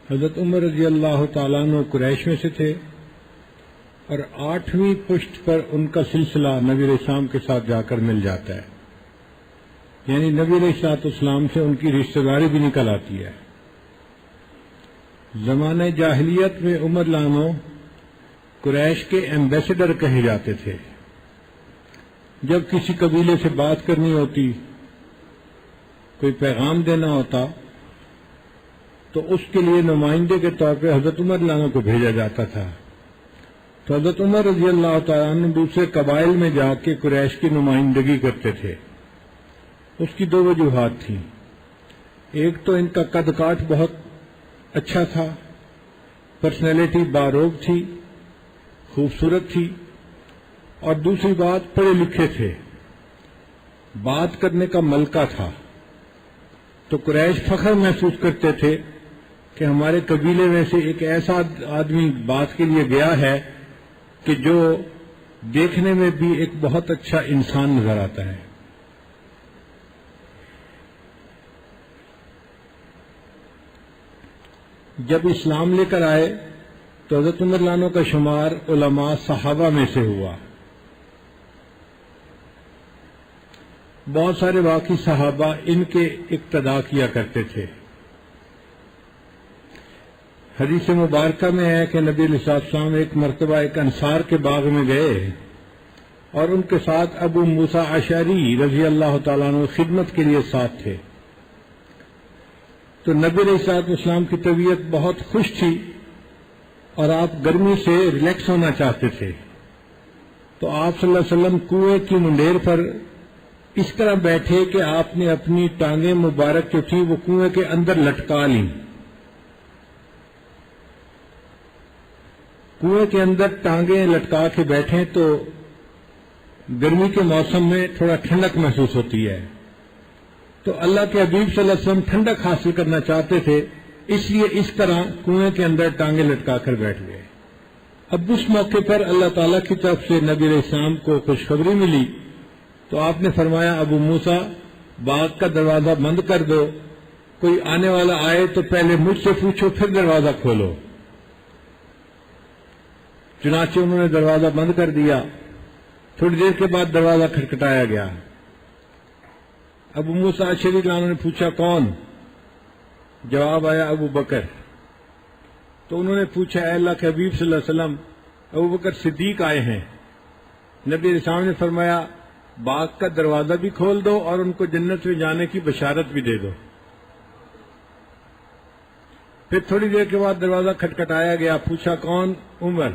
حضرت عمر رضی اللہ تعالیٰ عنہ قریش میں سے تھے اور 8ویں پشت پر ان کا سلسلہ نبی علیہ السلام کے ساتھ جا کر مل جاتا ہے، یعنی نبی علیہ السلام سے ان کی رشتہ داری بھی نکل آتی ہے۔ زمانہ جاہلیت میں عمر لانو قریش کے ایمبیسڈر کہے جاتے تھے۔ جب کسی قبیلے سے بات کرنی ہوتی، کوئی پیغام دینا ہوتا، تو اس کے لیے نمائندے کے طور پہ حضرت عمر لانو کو بھیجا جاتا تھا۔ تو حضرت عمر رضی اللہ تعالیٰ عنہ دوسرے قبائل میں جا کے قریش کی نمائندگی کرتے تھے۔ اس کی 2 وجوہات تھیں۔ ایک تو ان کا قد کاٹ بہت اچھا تھا، پرسنالٹی باروب تھی، خوبصورت تھی، اور دوسری بات پڑھے لکھے تھے، بات کرنے کا ملکہ تھا۔ تو قریش فخر محسوس کرتے تھے کہ ہمارے قبیلے میں سے ایک ایسا آدمی بات کے لیے گیا ہے کہ جو دیکھنے میں بھی ایک بہت اچھا انسان نظر آتا ہے۔ جب اسلام لے کر آئے تو حضرت عمر لانو کا شمار علماء صحابہ میں سے ہوا۔ بہت سارے باقی صحابہ ان کے اقتداء کیا کرتے تھے۔ حدیث مبارکہ میں ہے کہ نبی علیہ السلام ایک مرتبہ ایک انصار کے باغ میں گئے اور ان کے ساتھ ابو موسیٰ اشعری رضی اللہ تعالیٰ عنہ خدمت کے لیے ساتھ تھے۔ تو نبی علیہ السلام کی طبیعت بہت خوش تھی اور آپ گرمی سے ریلیکس ہونا چاہتے تھے، تو آپ صلی اللہ علیہ وسلم کنویں کی منڈیر پر اس طرح بیٹھے کہ آپ نے اپنی ٹانگیں مبارک جو تھی وہ کنویں کے اندر لٹکا لیں۔ کنویں کے اندر ٹانگیں لٹکا کے بیٹھیں تو گرمی کے موسم میں تھوڑا ٹھنڈک محسوس ہوتی ہے، تو اللہ کے حبیب صلی اللہ علیہ وسلم ٹھنڈک حاصل کرنا چاہتے تھے، اس لیے اس طرح کنویں کے اندر ٹانگیں لٹکا کر بیٹھ گئے۔ اب اس موقع پر اللہ تعالیٰ کی طرف سے نبی علیہ السلام کو خوشخبری ملی، تو آپ نے فرمایا ابو موسیٰ باغ کا دروازہ بند کر دو، کوئی آنے والا آئے تو پہلے مجھ سے پوچھو پھر دروازہ کھولو۔ چنانچہ انہوں نے دروازہ بند کر دیا۔ تھوڑی دیر کے بعد دروازہ کھٹکھٹایا گیا۔ ابو موسیٰ اشعری نے پوچھا کون؟ جواب آیا ابو بکر۔ تو انہوں نے پوچھا اے اللہ کے حبیب صلی اللہ علیہ وسلم، ابو بکر صدیق آئے ہیں۔ نبی علیہ السلام نے فرمایا باغ کا دروازہ بھی کھول دو اور ان کو جنت میں جانے کی بشارت بھی دے دو۔ پھر تھوڑی دیر کے بعد دروازہ کھٹکھٹایا گیا، پوچھا کون؟ عمر۔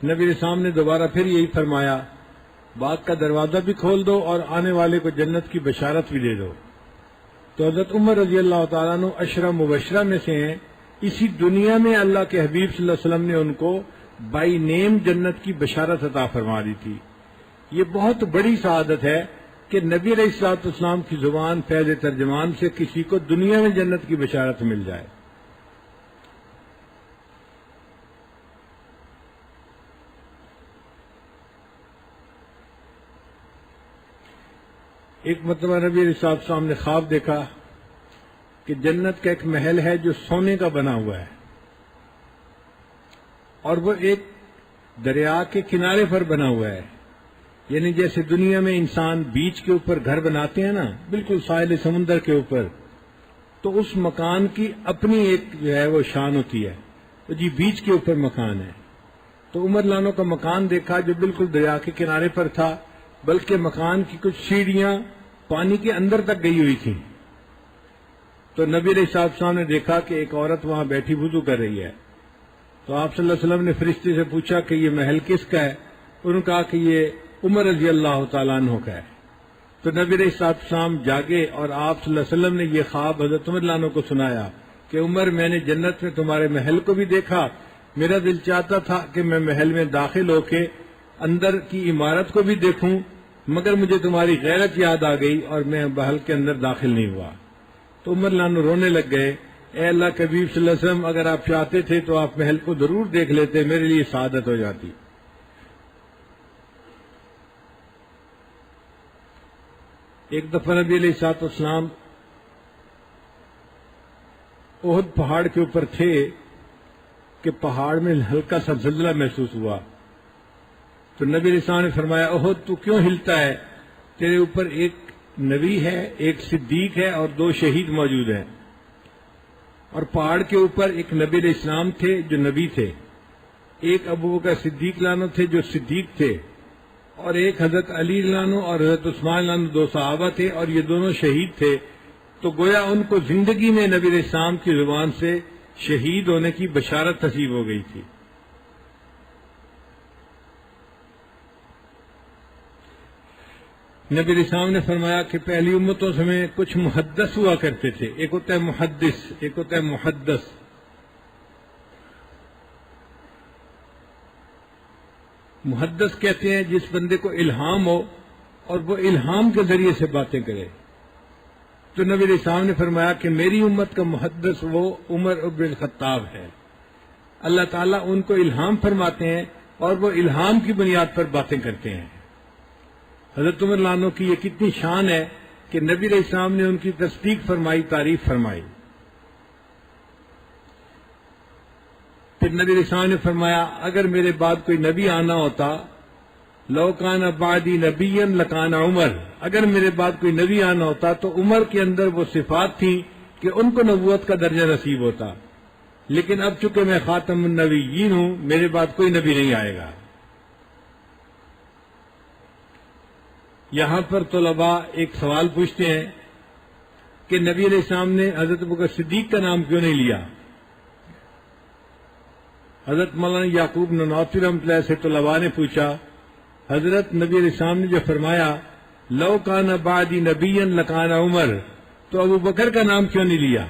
نبی علیہ السلام نے دوبارہ پھر یہی فرمایا باغ کا دروازہ بھی کھول دو اور آنے والے کو جنت کی بشارت بھی دے دو۔ تو حضرت عمر رضی اللہ تعالیٰ عنہ عشرہ مبشرہ میں سے ہیں۔ اسی دنیا میں اللہ کے حبیب صلی اللہ علیہ وسلم نے ان کو بائی نیم جنت کی بشارت عطا فرما دی تھی۔ یہ بہت بڑی سعادت ہے کہ نبی علیہ السلام کی زبان فیض ترجمان سے کسی کو دنیا میں جنت کی بشارت مل جائے۔ ایک مرتبہ نبی علیہ السلام نے خواب دیکھا کہ جنت کا ایک محل ہے جو سونے کا بنا ہوا ہے، اور وہ ایک دریا کے کنارے پر بنا ہوا ہے، یعنی جیسے دنیا میں انسان بیچ کے اوپر گھر بناتے ہیں نا، بالکل ساحل سمندر کے اوپر، تو اس مکان کی اپنی ایک جو ہے وہ شان ہوتی ہے، تو جی بیچ کے اوپر مکان ہے۔ تو عمر لانو کا مکان دیکھا جو بالکل دریا کے کنارے پر تھا، بلکہ مکان کی کچھ سیڑھیاں پانی کے اندر تک گئی ہوئی تھیں۔ تو نبی علیہ السلام نے دیکھا کہ ایک عورت وہاں بیٹھی وضو کر رہی ہے۔ تو آپ صلی اللہ علیہ وسلم نے فرشتے سے پوچھا کہ یہ محل کس کا ہے؟ انہوں نے کہا کہ یہ عمر رضی اللہ تعالیٰ عنہ کا ہے۔ تو نبی علیہ السلام جاگے اور آپ صلی اللہ علیہ وسلم نے یہ خواب حضرت عمر عنہ کو سنایا کہ عمر میں نے جنت میں تمہارے محل کو بھی دیکھا، میرا دل چاہتا تھا کہ میں محل میں داخل ہو کے اندر کی عمارت کو بھی دیکھوں، مگر مجھے تمہاری غیرت یاد آ گئی اور میں محل کے اندر داخل نہیں ہوا۔ تو عمر لانو رونے لگ گئے، اے اللہ کے حبیب صلی اللہ علیہ وسلم، اگر آپ چاہتے تھے تو آپ محل کو ضرور دیکھ لیتے، میرے لیے سعادت ہو جاتی۔ ایک دفعہ نبی علیہ السلام احد پہاڑ کے اوپر تھے کہ پہاڑ میں ہلکا سا زلزلہ محسوس ہوا، تو نبی علیہ السلام نے فرمایا احد تو کیوں ہلتا ہے؟ تیرے اوپر ایک نبی ہے، ایک صدیق ہے اور 2 شہید موجود ہیں۔ اور پہاڑ کے اوپر ایک نبی علیہ السلام تھے جو نبی تھے، ایک ابو بکر صدیق لانو تھے جو صدیق تھے، اور ایک حضرت علی لانو اور حضرت عثمان لانو 2 صحابہ تھے، اور یہ دونوں شہید تھے۔ تو گویا ان کو زندگی میں نبی علیہ السلام کی زبان سے شہید ہونے کی بشارت نصیب ہو گئی تھی۔ نبی علیہ السلام نے فرمایا کہ پہلی امتوں سے میں کچھ محدث ہوا کرتے تھے، ایک ہوتا ہے محدث، ایک ہوتا ہے محدث۔ محدث کہتے ہیں جس بندے کو الہام ہو اور وہ الہام کے ذریعے سے باتیں کرے۔ تو نبی علیہ السلام نے فرمایا کہ میری امت کا محدث وہ عمر ابن الخطاب ہے، اللہ تعالیٰ ان کو الہام فرماتے ہیں اور وہ الہام کی بنیاد پر باتیں کرتے ہیں۔ حضرت عمر لانو کی یہ کتنی شان ہے کہ نبی علیہ السلام نے ان کی تصدیق فرمائی، تعریف فرمائی۔ پھر نبی علیہ السلام نے فرمایا اگر میرے بعد کوئی نبی آنا ہوتا، لو کان بعدی نبی لکان عمر، اگر میرے بعد کوئی نبی آنا ہوتا تو عمر کے اندر وہ صفات تھیں کہ ان کو نبوت کا درجہ نصیب ہوتا، لیکن اب چونکہ میں خاتم النبیین ہوں، میرے بعد کوئی نبی نہیں آئے گا۔ یہاں پر طلباء ایک سوال پوچھتے ہیں کہ نبی علیہ السلام نے حضرت ابوبکر صدیق کا نام کیوں نہیں لیا؟ حضرت مولانا یعقوب ننوتوی رحمۃ اللہ سے طلباء نے پوچھا، حضرت نبی علیہ السلام نے جو فرمایا لو کان بعدی نبی لکان عمر، تو ابو بکر کا نام کیوں نہیں لیا؟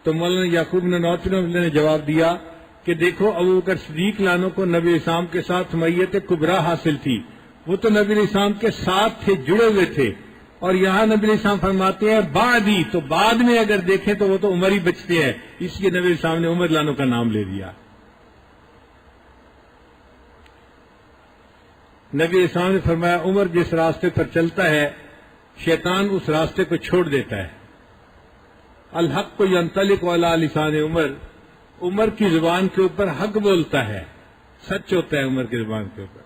تو مولانا یعقوب ننوتوی رحمۃ اللہ نے جواب دیا کہ دیکھو ابو بکر صدیق لانو کو نبی علیہ السلام کے ساتھ میت کبریٰ حاصل تھی، وہ تو نبی علیہ السلام کے ساتھ تھے، جڑے ہوئے تھے، اور یہاں نبی علیہ السلام فرماتے ہیں بعدی، تو بعد میں اگر دیکھیں تو وہ تو عمر ہی بچتے ہیں، اس لیے نبی علیہ السلام نے عمر لانو کا نام لے دیا۔ نبی علیہ السلام نے فرمایا عمر جس راستے پر چلتا ہے شیطان اس راستے کو چھوڑ دیتا ہے۔ الحق کو ینطلق علی لسان عمر، عمر کی زبان کے اوپر حق بولتا ہے، سچ ہوتا ہے عمر کی زبان کے اوپر۔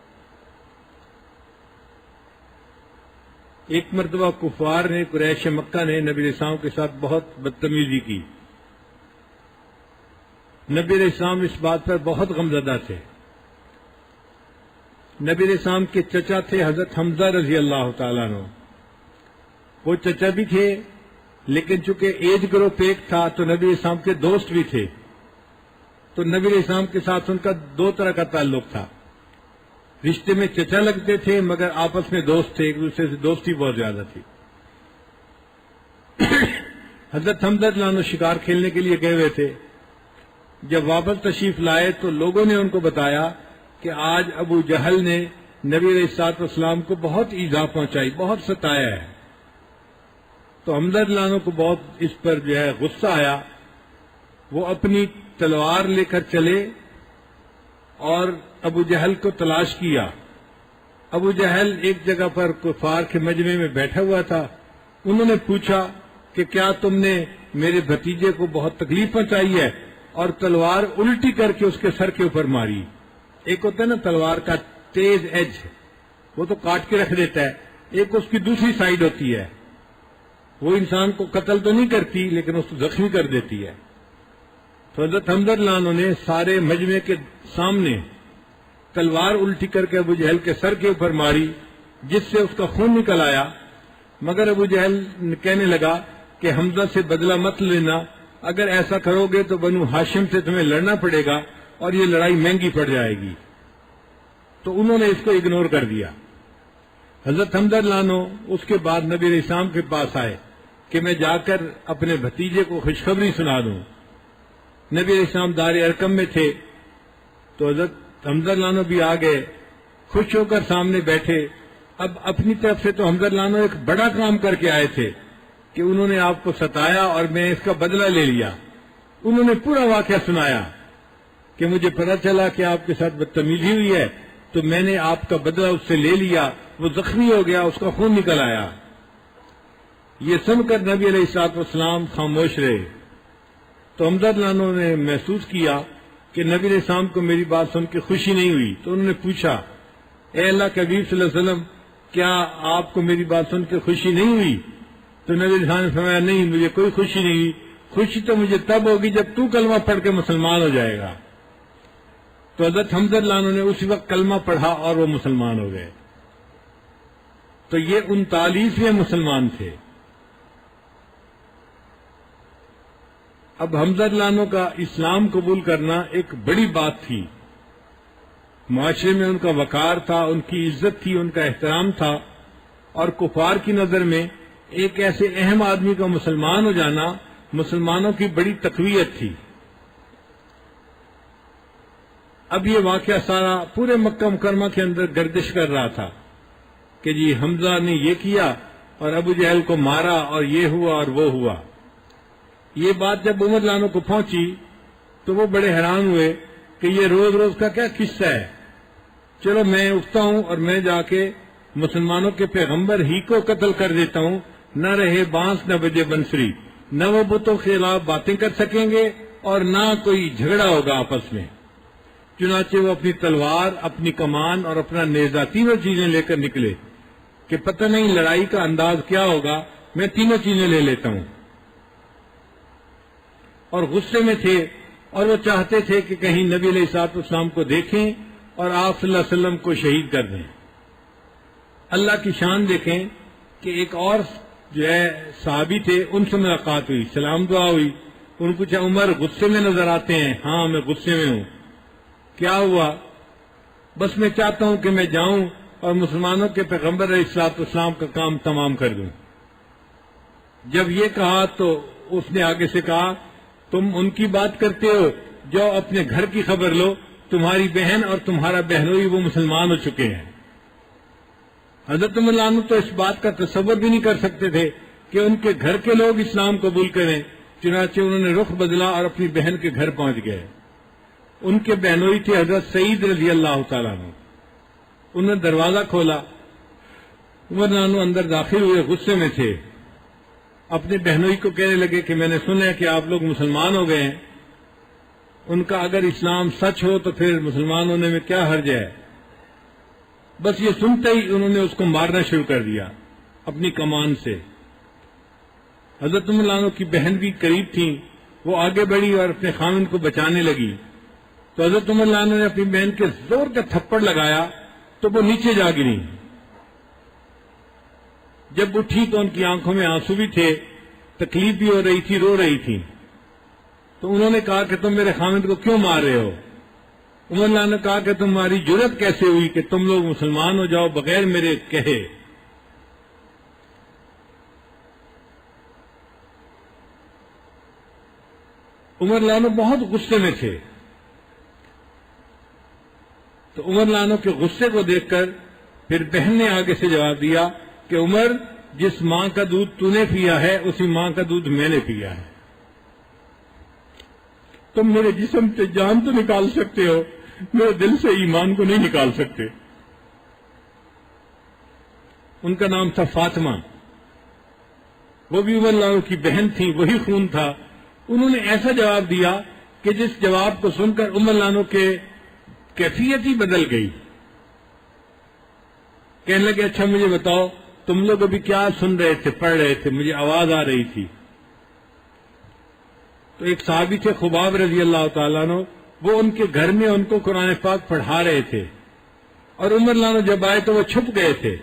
ایک مرتبہ کفار نے، قریش مکہ نے نبی علیہ السلام کے ساتھ بہت بدتمیزی کی۔ نبی علیہ السلام اس بات پر بہت غمزدہ تھے۔ نبی علیہ السلام کے چچا تھے حضرت حمزہ رضی اللہ تعالیٰ عنہ، وہ چچا بھی تھے لیکن چونکہ ایج گروپ ایک تھا تو نبی علیہ السلام کے دوست بھی تھے، تو نبی علیہ السلام کے ساتھ ان کا 2 طرح کا تعلق تھا، رشتے میں چچا لگتے تھے مگر آپس میں دوست تھے، ایک دوسرے سے دوستی بہت زیادہ تھی۔ حضرت حمزہ رضی اللہ عنہ شکار کھیلنے کے لیے گئے ہوئے تھے، جب واپس تشریف لائے تو لوگوں نے ان کو بتایا کہ آج ابو جہل نے نبی علیہ الصلوۃ والسلام کو بہت ایذا پہنچائی، بہت ستایا ہے۔ تو حمزہ رضی اللہ عنہ کو بہت اس پر جو ہے غصہ آیا، وہ اپنی تلوار لے کر چلے اور ابو جہل کو تلاش کیا۔ ابو جہل ایک جگہ پر کفار کے مجمع میں بیٹھا ہوا تھا، انہوں نے پوچھا کہ کیا تم نے میرے بھتیجے کو بہت تکلیف پہنچائی ہے، اور تلوار الٹی کر کے اس کے سر کے اوپر ماری۔ ایک ہوتا ہے نا تلوار کا تیز ایج، وہ تو کاٹ کے رکھ دیتا ہے، ایک اس کی دوسری سائیڈ ہوتی ہے، وہ انسان کو قتل تو نہیں کرتی لیکن اس کو زخمی کر دیتی ہے۔ تو حضرت حمزہ رضی اللہ عنہ نے سارے مجمع کے سامنے تلوار الٹی کر کے ابو جہل کے سر کے اوپر ماری، جس سے اس کا خون نکل آیا، مگر ابو جہل کہنے لگا کہ حمزہ سے بدلہ مت لینا، اگر ایسا کرو گے تو بنو ہاشم سے تمہیں لڑنا پڑے گا اور یہ لڑائی مہنگی پڑ جائے گی۔ تو انہوں نے اس کو اگنور کر دیا۔ حضرت حمزہ رضی اللہ عنہ اس کے بعد نبی علیہ السلام کے پاس آئے کہ میں جا کر اپنے بھتیجے کو خوشخبری سنا دوں۔ نبی علیہ السلام دار ارقم میں تھے تو حضرت حمزہ رضی اللہ عنہ بھی آ گئے، خوش ہو کر سامنے بیٹھے۔ اب اپنی طرف سے تو حمزہ رضی اللہ عنہ ایک بڑا کام کر کے آئے تھے کہ انہوں نے آپ کو ستایا اور میں اس کا بدلہ لے لیا۔ انہوں نے پورا واقعہ سنایا کہ مجھے پتہ چلا کہ آپ کے ساتھ بدتمیزی ہوئی ہے تو میں نے آپ کا بدلہ اس سے لے لیا، وہ زخمی ہو گیا، اس کا خون نکل آیا۔ یہ سن کر نبی علیہ الصلوۃ والسلام خاموش رہے۔ تو حمزہ رضی اللہ عنہ نے محسوس کیا کہ نبی علیہ السلام کو میری بات سن کے خوشی نہیں ہوئی، تو انہوں نے پوچھا اے اللہ کے حبیب صلی اللہ علیہ وسلم کیا آپ کو میری بات سن کے خوشی نہیں ہوئی؟ تو نبی علیہ السلام نے فرمایا نہیں، مجھے کوئی خوشی نہیں ہوئی، خوشی تو مجھے تب ہوگی جب تو کلمہ پڑھ کے مسلمان ہو جائے گا۔ تو حضرت حمزہ رضی اللہ عنہ نے اسی وقت کلمہ پڑھا اور وہ مسلمان ہو گئے۔ تو یہ 39ویں مسلمان تھے۔ اب حمزہ رضی اللہ عنہ کا اسلام قبول کرنا ایک بڑی بات تھی، معاشرے میں ان کا وقار تھا، ان کی عزت تھی، ان کا احترام تھا، اور کفار کی نظر میں ایک ایسے اہم آدمی کا مسلمان ہو جانا مسلمانوں کی بڑی تقویت تھی۔ اب یہ واقعہ سارا پورے مکہ مکرمہ کے اندر گردش کر رہا تھا کہ جی حمزہ نے یہ کیا اور ابو جہل کو مارا اور یہ ہوا اور وہ ہوا۔ یہ بات جب عمر رضی اللہ عنہ کو پہنچی تو وہ بڑے حیران ہوئے کہ یہ روز روز کا کیا قصہ ہے، چلو میں اٹھتا ہوں اور میں جا کے مسلمانوں کے پیغمبر ہی کو قتل کر دیتا ہوں، نہ رہے بانس نہ بجے بنسری، نہ وہ بتوں کے خلاف باتیں کر سکیں گے اور نہ کوئی جھگڑا ہوگا آپس میں۔ چنانچہ وہ اپنی تلوار، اپنی کمان اور اپنا نیزہ تینوں چیزیں لے کر نکلے کہ پتہ نہیں لڑائی کا انداز کیا ہوگا، میں تینوں چیزیں لے لیتا ہوں۔ اور غصے میں تھے اور وہ چاہتے تھے کہ کہیں نبی علیہ الصلوۃ والسلام کو دیکھیں اور آپ صلی اللہ علیہ وسلم کو شہید کر دیں۔ اللہ کی شان دیکھیں کہ ایک اور جو ہے صحابی تھے، ان سے ملاقات ہوئی، سلام دعا ہوئی، انہوں نے پوچھا عمر غصے میں نظر آتے ہیں؟ ہاں میں غصے میں ہوں۔ کیا ہوا؟ بس میں چاہتا ہوں کہ میں جاؤں اور مسلمانوں کے پیغمبر علیہ الصلوۃ والسلام کا کام تمام کر دوں۔ جب یہ کہا تو اس نے آگے سے کہا تم ان کی بات کرتے ہو، جو اپنے گھر کی خبر لو، تمہاری بہن اور تمہارا بہنوئی وہ مسلمان ہو چکے ہیں۔ حضرت عمر رضی اللہ عنہ تو اس بات کا تصور بھی نہیں کر سکتے تھے کہ ان کے گھر کے لوگ اسلام قبول کریں، چنانچہ انہوں نے رخ بدلا اور اپنی بہن کے گھر پہنچ گئے۔ ان کے بہنوئی تھے حضرت سعید رضی اللہ تعالیٰ عنہ۔ انہوں نے دروازہ کھولا، عمر رضی اللہ عنہ اندر داخل ہوئے، غصے میں تھے، اپنے بہنوئی کو کہنے لگے کہ میں نے سنا ہے کہ آپ لوگ مسلمان ہو گئے ہیں، ان کا اگر اسلام سچ ہو تو پھر مسلمان ہونے میں کیا حرج ہے؟ بس یہ سنتے ہی انہوں نے اس کو مارنا شروع کر دیا اپنی کمان سے۔ حضرت عمر رضی اللہ عنہ کی بہن بھی قریب تھیں، وہ آگے بڑھی اور اپنے خامن کو بچانے لگی، تو حضرت عمر رضی اللہ عنہ نے اپنی بہن کے زور کا تھپڑ لگایا تو وہ نیچے جا گری۔ جب اٹھی تو ان کی آنکھوں میں آنسو بھی تھے، تکلیف بھی ہو رہی تھی، رو رہی تھی۔ تو انہوں نے کہا کہ تم میرے خامد کو کیوں مار رہے ہو؟ عمر اللہ نے کہا کہ تمہاری جرأت کیسے ہوئی کہ تم لوگ مسلمان ہو جاؤ بغیر میرے کہے؟ عمر اللہ بہت غصے میں تھے، تو عمر اللہ کے غصے کو دیکھ کر پھر بہن نے آگے سے جواب دیا کہ عمر، جس ماں کا دودھ تو نے پیا ہے اسی ماں کا دودھ میں نے پیا ہے، تم میرے جسم سے جان تو نکال سکتے ہو، میرے دل سے ایمان کو نہیں نکال سکتے۔ ان کا نام تھا فاطمہ، وہ بھی عمر اللہ کی بہن تھی، وہی خون تھا۔ انہوں نے ایسا جواب دیا کہ جس جواب کو سن کر عمر اللہ کے کیفیت ہی بدل گئی۔ کہنے لگے اچھا مجھے بتاؤ تم لوگ ابھی کیا سن رہے تھے، پڑھ رہے تھے؟ مجھے آواز آ رہی تھی۔ تو ایک صحابی تھے خباب رضی اللہ تعالیٰ عنہ، وہ ان کے گھر میں ان کو قرآن پاک پڑھا رہے تھے، اور عمر اللہ جب آئے تو وہ چھپ گئے تھے۔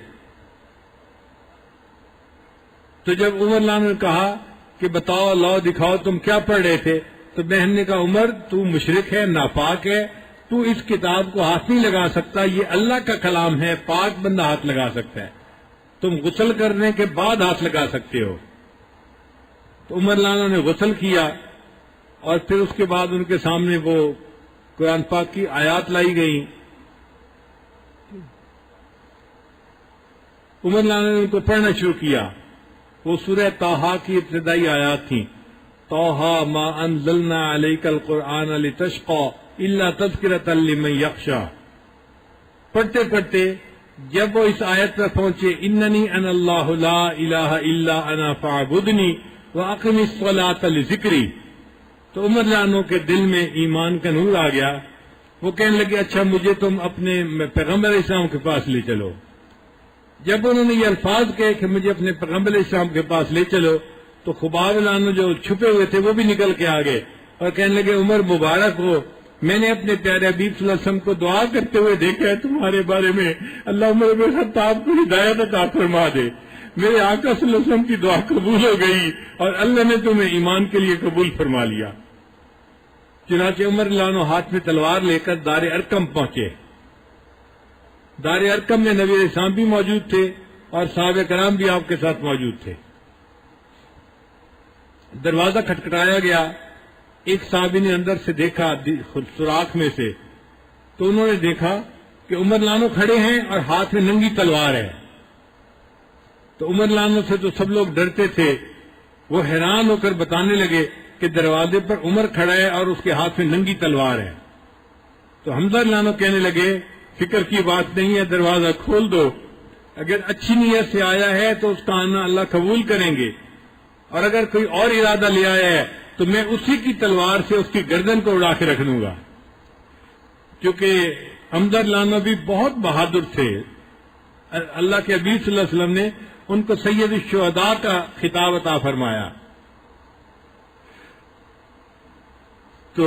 تو جب عمر اللہ نے کہا کہ بتاؤ لاؤ دکھاؤ تم کیا پڑھ رہے تھے، تو بہن نے کہا عمر تو مشرک ہے، ناپاک ہے، تو اس کتاب کو ہاتھ نہیں لگا سکتا، یہ اللہ کا کلام ہے، پاک بندہ ہاتھ لگا سکتا ہے، تم غسل کرنے کے بعد ہاتھ لگا سکتے ہو۔ تو عمر اللہ نے غسل کیا، اور پھر اس کے بعد ان کے سامنے وہ قرآن پاک کی آیات لائی گئیں۔ عمر اللہ نے ان کو پڑھنا شروع کیا، وہ سورہ طٰہٰ کی ابتدائی آیات تھیں، طٰہٰ ما انزلنا علیک القرآن لتشقی الا تذکرۃ لمن یخشی۔ پڑھتے پڑھتے جب وہ اس آیت پر پہنچے اننی انا اللہ لا الہ الا انا فاعبدنی واقم الصلاۃ لذکری، تو تو عمر لانو کے دل میں ایمان کا نور آ گیا. وہ کہنے لگے اچھا مجھے تم اپنے پیغمبر اسلام کے پاس لے چلو. جب انہوں نے یہ الفاظ کہے کہ مجھے اپنے پیغمبر اسلام کے پاس لے چلو تو خباب لانو جو چھپے ہوئے تھے وہ بھی نکل کے آ گئے اور کہنے لگے عمر مبارک ہو، میں نے اپنے پیارے حبیب صلی اللہ علیہ وسلم کو دعا کرتے ہوئے دیکھا ہے تمہارے بارے میں، اللہ عمر بن خطاب کو ہدایت عطا فرما دے. میرے آقا صلی اللہ علیہ وسلم کی دعا قبول ہو گئی اور اللہ نے تمہیں ایمان کے لیے قبول فرما لیا. چنانچہ عمر لانو ہاتھ میں تلوار لے کر دار ارقم پہنچے. دار ارقم میں نبی علیہ السلام بھی موجود تھے اور صحابہ کرام بھی آپ کے ساتھ موجود تھے. دروازہ کھٹکھٹایا گیا. ایک صحابی نے اندر سے دیکھا سوراخ میں سے، تو انہوں نے دیکھا کہ عمر لانو کھڑے ہیں اور ہاتھ میں ننگی تلوار ہے. تو عمر لانو سے تو سب لوگ ڈرتے تھے. وہ حیران ہو کر بتانے لگے کہ دروازے پر عمر کھڑا ہے اور اس کے ہاتھ میں ننگی تلوار ہے. تو حمزہ لانو کہنے لگے فکر کی بات نہیں ہے، دروازہ کھول دو. اگر اچھی نیت سے آیا ہے تو اس کا آنا اللہ قبول کریں گے، اور اگر کوئی اور ارادہ لے آیا ہے تو میں اسی کی تلوار سے اس کی گردن کو اڑا کے رکھ دوں گا. کیونکہ حمزہ لانو بھی بہت بہادر تھے. اللہ کے حبیب صلی اللہ علیہ وسلم نے ان کو سید الشہداء کا خطاب عطا فرمایا. تو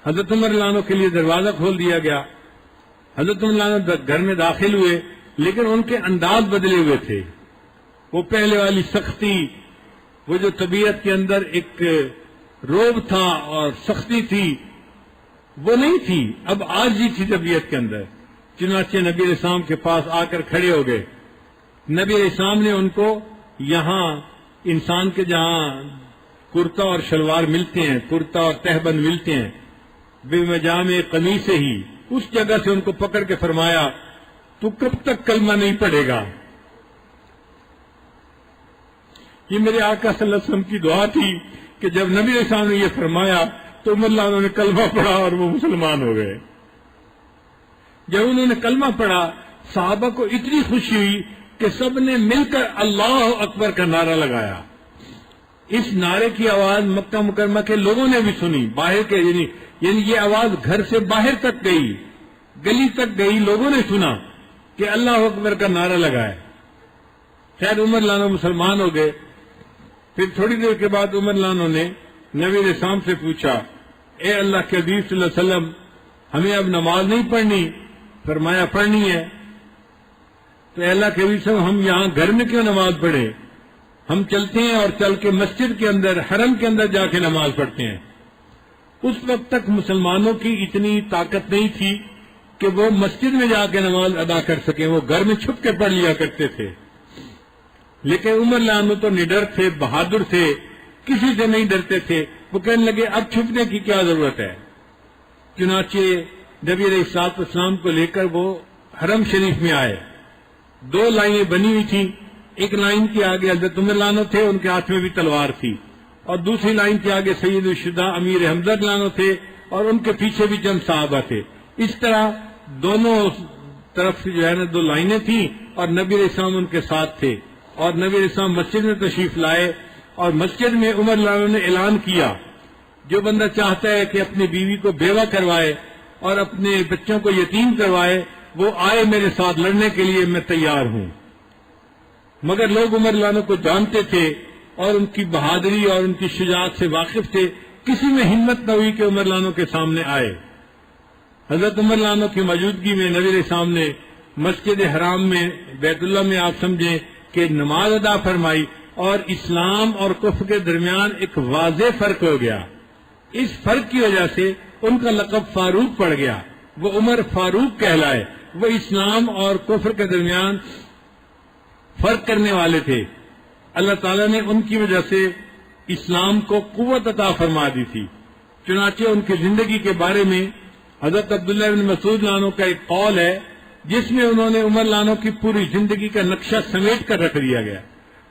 حضرت عمر لانو کے لیے دروازہ کھول دیا گیا. حضرت عمر لانو گھر میں داخل ہوئے، لیکن ان کے انداز بدلے ہوئے تھے. وہ پہلے والی سختی، وہ جو طبیعت کے اندر ایک روب تھا اور سختی تھی وہ نہیں تھی. اب عاجزی تھی طبیعت کے اندر. چنانچہ نبی علیہ السلام کے پاس آ کر کھڑے ہو گئے. نبی علیہ السلام نے ان کو یہاں انسان کے جہاں کرتا اور شلوار ملتے ہیں، کرتا اور تہبند ملتے ہیں، بے مجامع قمیص ہی، اس جگہ سے ان کو پکڑ کے فرمایا تو کب تک کلمہ نہیں پڑھے گا؟ یہ میرے آقا صلی اللہ علیہ وسلم کی دعا تھی کہ جب نبی علیہ السلام نے یہ فرمایا تو عمر لانو نے کلمہ پڑھا اور وہ مسلمان ہو گئے. جب انہوں نے کلمہ پڑھا صحابہ کو اتنی خوشی ہوئی کہ سب نے مل کر اللہ اکبر کا نعرہ لگایا. اس نعرے کی آواز مکہ مکرمہ کے لوگوں نے بھی سنی، باہر کے یعنی یہ آواز گھر سے باہر تک گئی، گلی تک گئی، لوگوں نے سنا کہ اللہ اکبر کا نعرہ لگایا. خیر عمر لانو مسلمان ہو گئے. پھر تھوڑی دیر کے بعد عمر لانو نے نبی علیہ السلام سے پوچھا اے اللہ کے حبیب صلی اللہ علیہ وسلم ہمیں اب نماز نہیں پڑھنی؟ فرمایا پڑھنی ہے. تو اے اللہ کے حبیب صلی اللہ علیہ وسلم ہم یہاں گھر میں کیوں نماز پڑھیں؟ ہم چلتے ہیں اور چل کے مسجد کے اندر، حرم کے اندر جا کے نماز پڑھتے ہیں. اس وقت تک مسلمانوں کی اتنی طاقت نہیں تھی کہ وہ مسجد میں جا کے نماز ادا کر سکیں، وہ گھر میں چھپ کے پڑھ لیا کرتے تھے. لیکن عمر لانو تو نڈر تھے، بہادر تھے، کسی سے نہیں ڈرتے تھے. وہ کہنے لگے اب چھپنے کی کیا ضرورت ہے. چنانچہ نبی علیہ الصلوۃ والسلام کو لے کر وہ حرم شریف میں آئے. 2 لائنیں بنی ہوئی تھیں. ایک لائن کے آگے حضرت عمر لانو تھے، ان کے ہاتھ میں بھی تلوار تھی، اور دوسری لائن کے آگے سید الشہداء امیر حمزہ لانو تھے اور ان کے پیچھے بھی چند صحابہ تھے. اس طرح دونوں طرف جو ہے نا 2 لائنیں تھیں اور نبی علیہ السلام ان کے ساتھ تھے. اور نبی علیہ السلام مسجد میں تشریف لائے اور مسجد میں عمر لانو نے اعلان کیا جو بندہ چاہتا ہے کہ اپنی بیوی کو بیوہ کروائے اور اپنے بچوں کو یتیم کروائے وہ آئے میرے ساتھ لڑنے کے لیے، میں تیار ہوں. مگر لوگ عمر لانو کو جانتے تھے اور ان کی بہادری اور ان کی شجاعت سے واقف تھے. کسی میں ہمت نہ ہوئی کہ عمر لانو کے سامنے آئے. حضرت عمر لانو کی موجودگی میں نبی علیہ السلام نے مسجد حرام میں، بیت اللہ میں آپ سمجھیں کہ نماز ادا فرمائی، اور اسلام اور کفر کے درمیان ایک واضح فرق ہو گیا. اس فرق کی وجہ سے ان کا لقب فاروق پڑ گیا. وہ عمر فاروق کہلائے. وہ اسلام اور کفر کے درمیان فرق کرنے والے تھے. اللہ تعالیٰ نے ان کی وجہ سے اسلام کو قوت عطا فرما دی تھی. چنانچہ ان کی زندگی کے بارے میں حضرت عبداللہ بن مسعود لانو کا ایک قول ہے جس میں انہوں نے عمر لانو کی پوری زندگی کا نقشہ سمیٹ کر رکھ دیا گیا.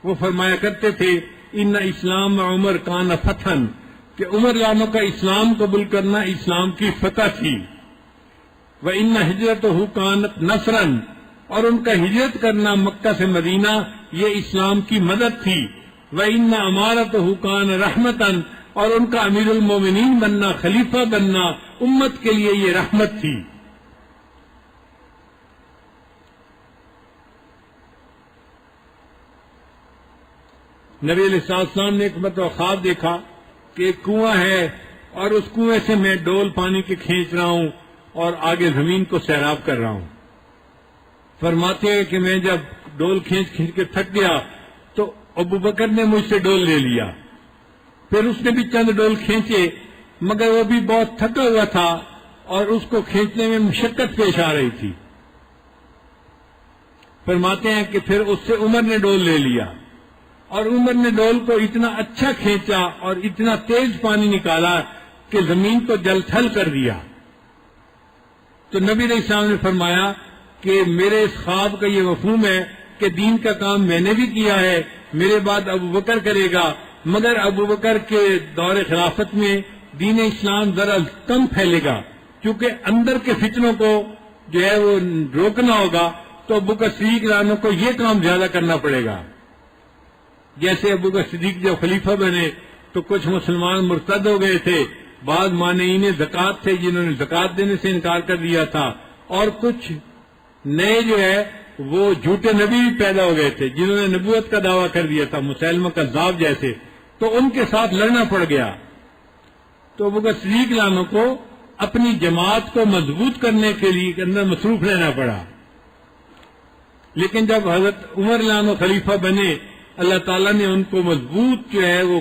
وہ فرمایا کرتے تھے ان اسلام عمر کان فتحن، کہ عمر لانو کا اسلام قبول کرنا اسلام کی فتح تھی. وَإِنَّ هِجْرَتُهُ كَانَتْ نَصْرًا، اور ان کا ہجرت کرنا مکہ سے مدینہ یہ اسلام کی مدد تھی. وَإِنَّ أَمَارَتُهُ كَانَ رَحْمَةً، اور ان کا امیر المومنین بننا، خلیفہ بننا امت کے لیے یہ رحمت تھی۔ نبی علیہ السلام نے ایک مرتبہ خواب دیکھا کہ ایک کنواں ہے اور اس کنویں سے میں ڈول پانی کے کھینچ رہا ہوں اور آگے زمین کو سیراب کر رہا ہوں۔ فرماتے ہیں کہ میں جب ڈول کھینچ کھینچ کے تھک گیا تو ابو بکر نے مجھ سے ڈول لے لیا، پھر اس نے بھی چند ڈول کھینچے مگر وہ بھی بہت تھکا ہوا تھا اور اس کو کھینچنے میں مشقت پیش آ رہی تھی۔ فرماتے ہیں کہ پھر اس سے عمر نے ڈول لے لیا اور عمر نے ڈول کو اتنا اچھا کھینچا اور اتنا تیز پانی نکالا کہ زمین کو جل تھل کر دیا۔ تو نبی علیہ السلام نے فرمایا کہ میرے اس خواب کا یہ مفہوم ہے کہ دین کا کام میں نے بھی کیا ہے، میرے بعد ابو بکر کرے گا، مگر ابو بکر کے دور خلافت میں دین اسلام ذرا کم پھیلے گا، کیونکہ اندر کے فتنوں کو جو ہے وہ روکنا ہوگا، تو ابو بکر صدیق رانوں کو یہ کام زیادہ کرنا پڑے گا۔ جیسے ابو بکر صدیق جب خلیفہ بنے تو کچھ مسلمان مرتد ہو گئے تھے، بعض مانعین زکوٰۃ تھے جنہوں نے زکوٰۃ دینے سے انکار کر دیا تھا، اور کچھ نئے جو ہے وہ جھوٹے نبی بھی پیدا ہو گئے تھے جنہوں نے نبوت کا دعویٰ کر دیا تھا، مسیلمہ کذاب جیسے، تو ان کے ساتھ لڑنا پڑ گیا۔ تو ابو بکر صدیق لانوں کو اپنی جماعت کو مضبوط کرنے کے لیے اندر مصروف رہنا پڑا۔ لیکن جب حضرت عمر لانو خلیفہ بنے، اللہ تعالیٰ نے ان کو مضبوط جو ہے وہ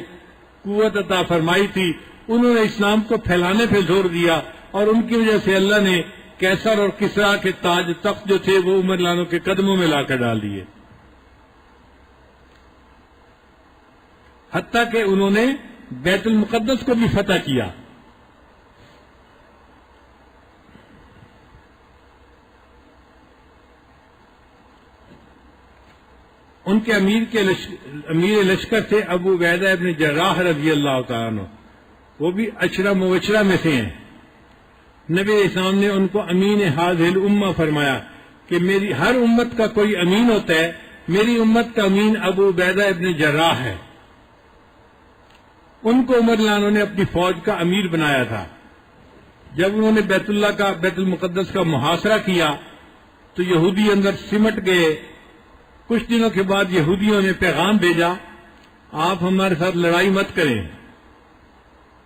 قوت عطا فرمائی تھی، انہوں نے اسلام کو پھیلانے پہ زور دیا، اور ان کی وجہ سے اللہ نے کیسر اور کسرا کے تاج تخت جو تھے وہ عمر لانو کے قدموں میں لا کر ڈال دیے، حتیٰ کہ انہوں نے بیت المقدس کو بھی فتح کیا۔ ان کے امیر لشکر تھے ابو عبیدہ ابن جراح رضی اللہ تعالیٰ عنہ، وہ بھی عشرہ مبشرہ میں سے ہیں۔ نبی علیہ السلام نے ان کو امین ہذہ الامہ فرمایا کہ میری ہر امت کا کوئی امین ہوتا ہے، میری امت کا امین ابو عبیدہ ابن جراح ہے۔ ان کو عمر لانو نے اپنی فوج کا امیر بنایا تھا۔ جب انہوں نے بیت المقدس کا محاصرہ کیا تو یہودی اندر سمٹ گئے۔ کچھ دنوں کے بعد یہودیوں نے پیغام بھیجا، آپ ہمارے ساتھ لڑائی مت کریں،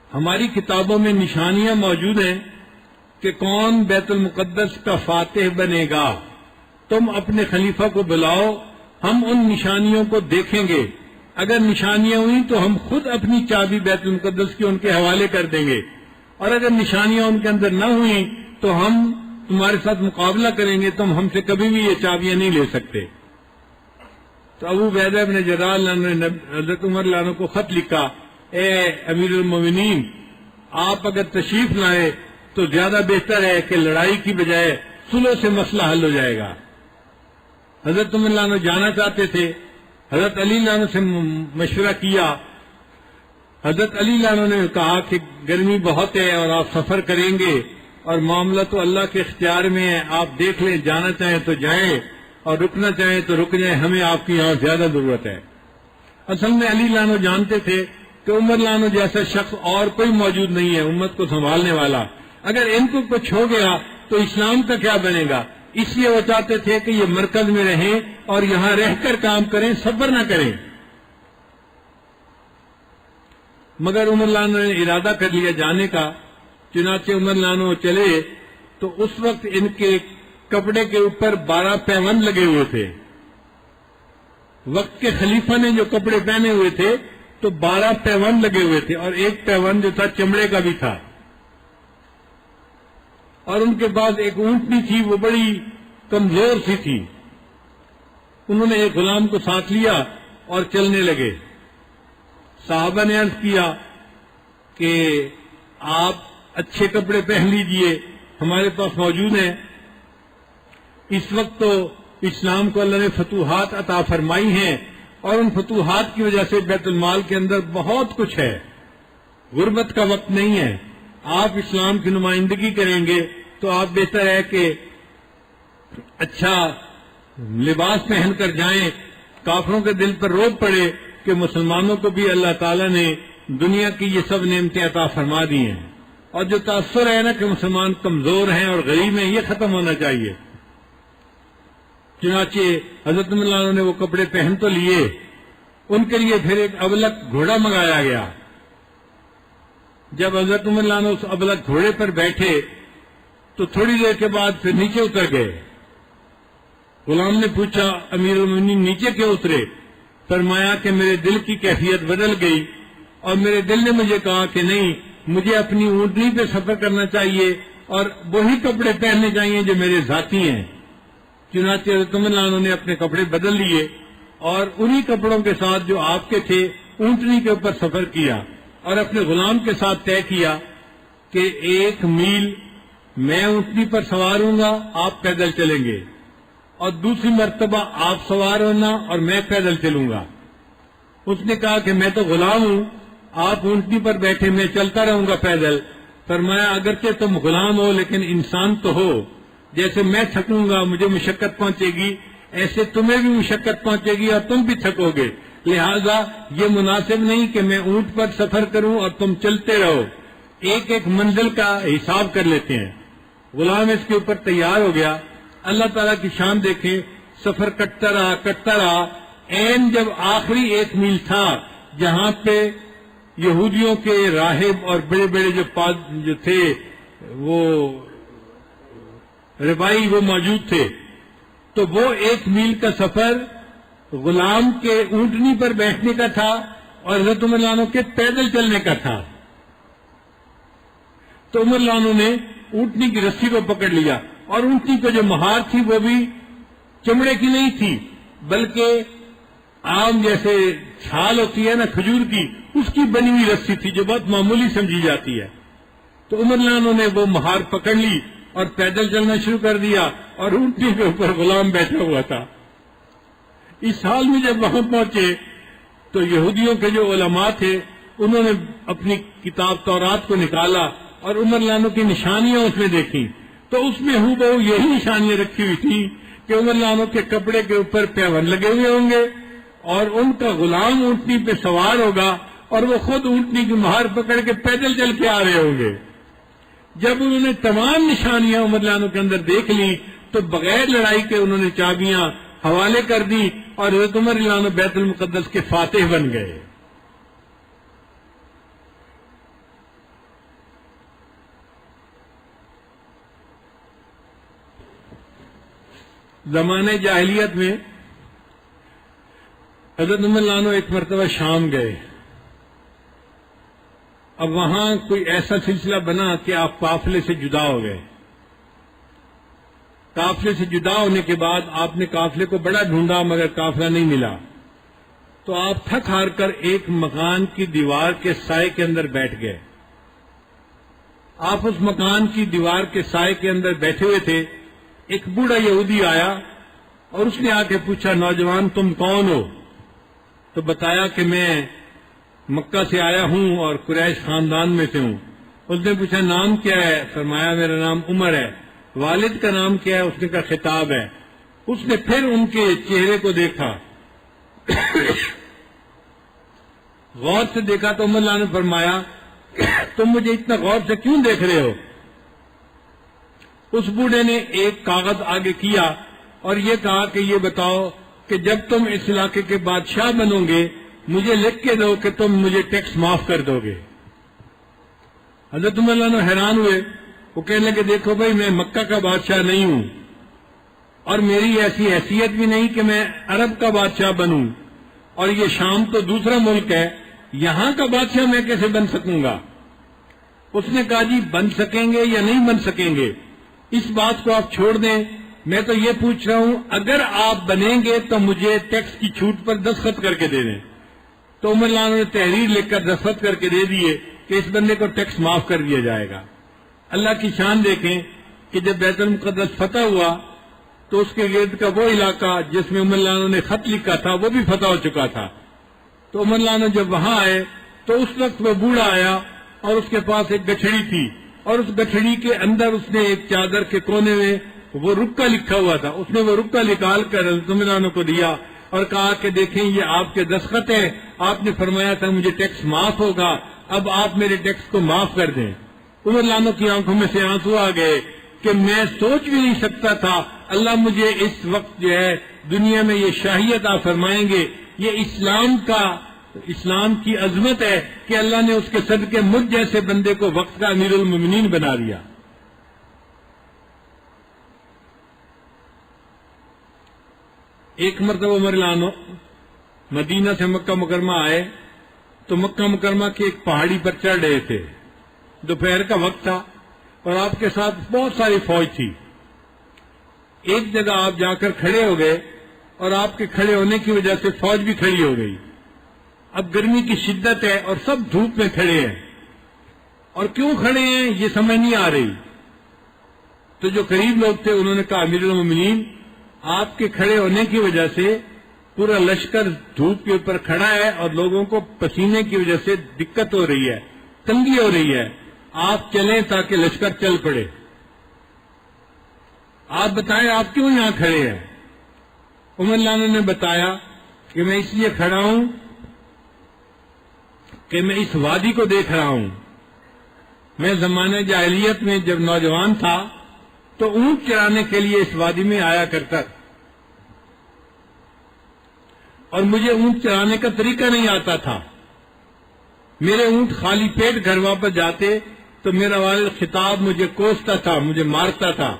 ہماری کتابوں میں نشانیاں موجود ہیں کہ کون بیت المقدس کا فاتح بنے گا، تم اپنے خلیفہ کو بلاؤ، ہم ان نشانیوں کو دیکھیں گے، اگر نشانیاں ہوئیں تو ہم خود اپنی چابی بیت المقدس کی ان کے حوالے کر دیں گے، اور اگر نشانیاں ان کے اندر نہ ہوئیں تو ہم تمہارے ساتھ مقابلہ کریں گے، تم ہم سے کبھی بھی یہ چابیاں نہیں لے سکتے۔ تو ابو عبیدہ ابن جراح نے حضرت عمر لانو کو خط لکھا، اے امیر المومنین، آپ اگر تشریف لائیں تو زیادہ بہتر ہے کہ لڑائی کی بجائے صلح سے مسئلہ حل ہو جائے گا۔ حضرت عمر لانو جانا چاہتے تھے، حضرت علی لانو سے مشورہ کیا، حضرت علی لانو نے کہا کہ گرمی بہت ہے اور آپ سفر کریں گے اور معاملہ تو اللہ کے اختیار میں ہے، آپ دیکھ لیں، جانا چاہیں تو جائیں اور رکنا چاہیں تو رک جائیں، ہمیں آپ کی یہاں زیادہ ضرورت ہے۔ اصل میں علی لانو جانتے تھے کہ عمر لانو جیسا شخص اور کوئی موجود نہیں ہے امت کو سنبھالنے والا، اگر ان کو کچھ ہو گیا تو اسلام کا کیا بنے گا، اس لیے وہ چاہتے تھے کہ یہ مرکز میں رہیں اور یہاں رہ کر کام کریں، صبر نہ کریں۔ مگر عمر لانو نے ارادہ کر لیا جانے کا، چنانچہ عمر لانو چلے تو اس وقت ان کے کپڑے کے اوپر 12 پیوند لگے ہوئے تھے۔ وقت کے خلیفہ نے جو کپڑے پہنے ہوئے تھے تو 12 پیوند لگے ہوئے تھے، اور ایک پیوند جو تھا چمڑے کا بھی تھا، اور ان کے پاس ایک اونٹنی تھی، وہ بڑی کمزور سی تھی۔ انہوں نے ایک غلام کو ساتھ لیا اور چلنے لگے۔ صحابہ نے عرض کیا کہ آپ اچھے کپڑے پہن لیجئے، ہمارے پاس موجود ہیں۔ اس وقت تو اسلام کو اللہ نے فتوحات عطا فرمائی ہیں، اور ان فتوحات کی وجہ سے بیت المال کے اندر بہت کچھ ہے، غربت کا وقت نہیں ہے۔ آپ اسلام کی نمائندگی کریں گے تو آپ بہتر ہے کہ اچھا لباس پہن کر جائیں۔ کافروں کے دل پر روب پڑے کہ مسلمانوں کو بھی اللہ تعالیٰ نے دنیا کی یہ سب نعمتیں عطا فرما دی ہیں، اور جو تاثر ہے نا کہ مسلمان کمزور ہیں اور غریب ہیں، یہ ختم ہونا چاہیے۔ چنانچہ حضرت عمر رضی اللہ عنہ نے وہ کپڑے پہن تو لیے، ان کے لیے پھر ایک ابلک گھوڑا منگایا گیا۔ جب حضرت عمر رضی اللہ عنہ اس ابلک گھوڑے پر بیٹھے تو تھوڑی دیر کے بعد پھر نیچے اتر گئے۔ غلام نے پوچھا امیر المومنین نیچے کیوں اترے؟ فرمایا کہ میرے دل کی کیفیت بدل گئی اور میرے دل نے مجھے کہا کہ نہیں، مجھے اپنی اونٹنی پہ سفر کرنا چاہیے اور وہی کپڑے پہننے چاہیے جو میرے ذاتی ہیں۔ چنانچہ حضرت عمر رضی اللہ عنہ نے اپنے کپڑے بدل لیے اور انہی کپڑوں کے ساتھ جو آپ کے تھے اونٹنی کے اوپر سفر کیا، اور اپنے غلام کے ساتھ طے کیا کہ 1 میل میں اونٹنی پر سوار ہوں گا، آپ پیدل چلیں گے، اور دوسری مرتبہ آپ سوار ہونا اور میں پیدل چلوں گا۔ اس نے کہا کہ میں تو غلام ہوں، آپ اونٹنی پر بیٹھے، میں چلتا رہوں گا پیدل۔ فرمایا اگرچہ تم غلام ہو لیکن انسان تو ہو، جیسے میں تھکوں گا مجھے مشقت پہنچے گی، ایسے تمہیں بھی مشقت پہنچے گی اور تم بھی تھکو گے، لہذا یہ مناسب نہیں کہ میں اونٹ پر سفر کروں اور تم چلتے رہو، ایک ایک منزل کا حساب کر لیتے ہیں۔ غلام اس کے اوپر تیار ہو گیا۔ اللہ تعالیٰ کی شان دیکھیں، سفر کٹتا رہا، عین جب آخری 1 میل تھا جہاں پہ یہودیوں کے راہب اور بڑے بڑے جو تھے وہ ربائی وہ موجود تھے، تو وہ 1 میل کا سفر غلام کے اونٹنی پر بیٹھنے کا تھا اور حضرت عمر رضی اللہ عنہ کے پیدل چلنے کا تھا۔ تو عمر رضی اللہ عنہ نے اونٹنی کی رسی کو پکڑ لیا، اور اونٹنی کو جو مہار تھی وہ بھی چمڑے کی نہیں تھی بلکہ عام جیسے چھال ہوتی ہے نا کھجور کی، اس کی بنی ہوئی رسی تھی جو بہت معمولی سمجھی جاتی ہے۔ تو عمر رضی اللہ عنہ نے وہ مہار پکڑ لی اور پیدل چلنا شروع کر دیا، اور اونٹنی کے اوپر غلام بیٹھا ہوا تھا۔ اس حال میں جب وہاں پہنچے تو یہودیوں کے جو علماء تھے انہوں نے اپنی کتاب تورات کو نکالا اور عمر رضی اللہ عنہ کی نشانیاں اس میں دیکھی، تو اس میں ہو بہو یہی نشانیاں رکھی ہوئی تھی کہ عمر رضی اللہ عنہ کے کپڑے کے اوپر پیون لگے ہوئے ہوں گے اور ان کا غلام اونٹنی پہ سوار ہوگا اور وہ خود اونٹنی کی مہار پکڑ کے پیدل چل کے آ رہے ہوں گے۔ جب انہوں نے تمام نشانیاں عمر رضی اللہ عنہ کے اندر دیکھ لی تو بغیر لڑائی کے انہوں نے چابیاں حوالے کر دی اور حضرت عمر رضی اللہ عنہ بیت المقدس کے فاتح بن گئے۔ زمانے جاہلیت میں حضرت عمر رضی اللہ عنہ ایک مرتبہ شام گئے۔ اب وہاں کوئی ایسا سلسلہ بنا کہ آپ قافلے سے جدا ہو گئے۔ قافلے سے جدا ہونے کے بعد آپ نے قافلے کو بڑا ڈھونڈا مگر قافلہ نہیں ملا، تو آپ تھک ہار کر ایک مکان کی دیوار کے سائے کے اندر بیٹھ گئے۔ آپ اس مکان کی دیوار کے سائے کے اندر بیٹھے ہوئے تھے، ایک بوڑھا یہودی آیا اور اس نے آ کے پوچھا نوجوان تم کون ہو؟ تو بتایا کہ میں مکہ سے آیا ہوں اور قریش خاندان میں سے ہوں۔ اس نے پوچھا نام کیا ہے؟ فرمایا میرا نام عمر ہے۔ والد کا نام کیا ہے؟ اس نے کہا خطاب ہے۔ اس نے پھر ان کے چہرے کو دیکھا، غور سے دیکھا تو عمر اللہ نے فرمایا تم مجھے اتنا غور سے کیوں دیکھ رہے ہو؟ اس بوڑھے نے ایک کاغذ آگے کیا اور یہ کہا کہ یہ بتاؤ کہ جب تم اس علاقے کے بادشاہ بنو گے مجھے لکھ کے دو کہ تم مجھے ٹیکس معاف کر دو گے۔ حضرت عمر اللہ حیران ہوئے، وہ کہنے لگے دیکھو بھائی میں مکہ کا بادشاہ نہیں ہوں اور میری ایسی حیثیت بھی نہیں کہ میں عرب کا بادشاہ بنوں، اور یہ شام تو دوسرا ملک ہے، یہاں کا بادشاہ میں کیسے بن سکوں گا؟ اس نے کہا جی بن سکیں گے یا نہیں بن سکیں گے اس بات کو آپ چھوڑ دیں، میں تو یہ پوچھ رہا ہوں اگر آپ بنیں گے تو مجھے ٹیکس کی چھوٹ پر دستخط کر کے دے دیں۔ تو عمر اللہ نے تحریر لکھ کر دستخط کر کے دے دیے کہ اس بندے کو ٹیکس معاف کر دیا جائے گا۔ اللہ کی شان دیکھیں کہ جب بیت المقدس فتح ہوا تو اس کے گرد کا وہ علاقہ جس میں عمر اللہ نے خط لکھا تھا وہ بھی فتح ہو چکا تھا۔ تو عمر اللہ جب وہاں آئے تو اس وقت وہ بوڑھا آیا اور اس کے پاس ایک گچھڑی تھی اور اس گچھڑی کے اندر اس نے ایک چادر کے کونے میں وہ رکا لکھا ہوا تھا، اس نے وہ رکا نکال کر عمر اللہ کو دیا اور کہا کہ دیکھیں یہ آپ کے دستخط ہیں آپ نے فرمایا تھا مجھے ٹیکس معاف ہوگا، اب آپ میرے ٹیکس کو معاف کر دیں۔ عمر لانو کی آنکھوں میں سے آنسو آ گئے کہ میں سوچ بھی نہیں سکتا تھا اللہ مجھے اس وقت جو ہے دنیا میں یہ شاہی عطا فرمائیں گے۔ یہ اسلام کی عظمت ہے کہ اللہ نے اس کے صدقے مجھ جیسے بندے کو وقت کا امیر المومنین بنا دیا۔ ایک مرتبہ عمر لانو مدینہ سے مکہ مکرمہ آئے تو مکہ مکرمہ کی ایک پہاڑی پر چڑھ رہے تھے، دوپہر کا وقت تھا اور آپ کے ساتھ بہت ساری فوج تھی۔ ایک جگہ آپ جا کر کھڑے ہو گئے اور آپ کے کھڑے ہونے کی وجہ سے فوج بھی کھڑی ہو گئی۔ اب گرمی کی شدت ہے اور سب دھوپ میں کھڑے ہیں، اور کیوں کھڑے ہیں یہ سمجھ نہیں آ رہی۔ تو جو قریب لوگ تھے انہوں نے کہا امیر المومنین آپ کے کھڑے ہونے کی وجہ سے پورا لشکر دھوپ کے اوپر کھڑا ہے اور لوگوں کو پسینے کی وجہ سے دقت ہو رہی ہے، تنگی ہو رہی ہے، آپ چلیں تاکہ لشکر چل پڑے۔ آپ بتائیں آپ کیوں یہاں کھڑے ہیں؟ عمر لانو نے بتایا کہ میں اس لیے کھڑا ہوں کہ میں اس وادی کو دیکھ رہا ہوں۔ میں زمانہ جاہلیت میں جب نوجوان تھا تو اونٹ چرانے کے لیے اس وادی میں آیا کرتا، اور مجھے اونٹ چرانے کا طریقہ نہیں آتا تھا۔ میرے اونٹ خالی پیٹ گھر واپس جاتے تو میرا والد خطاب مجھے کوستا تھا، مجھے مارتا تھا،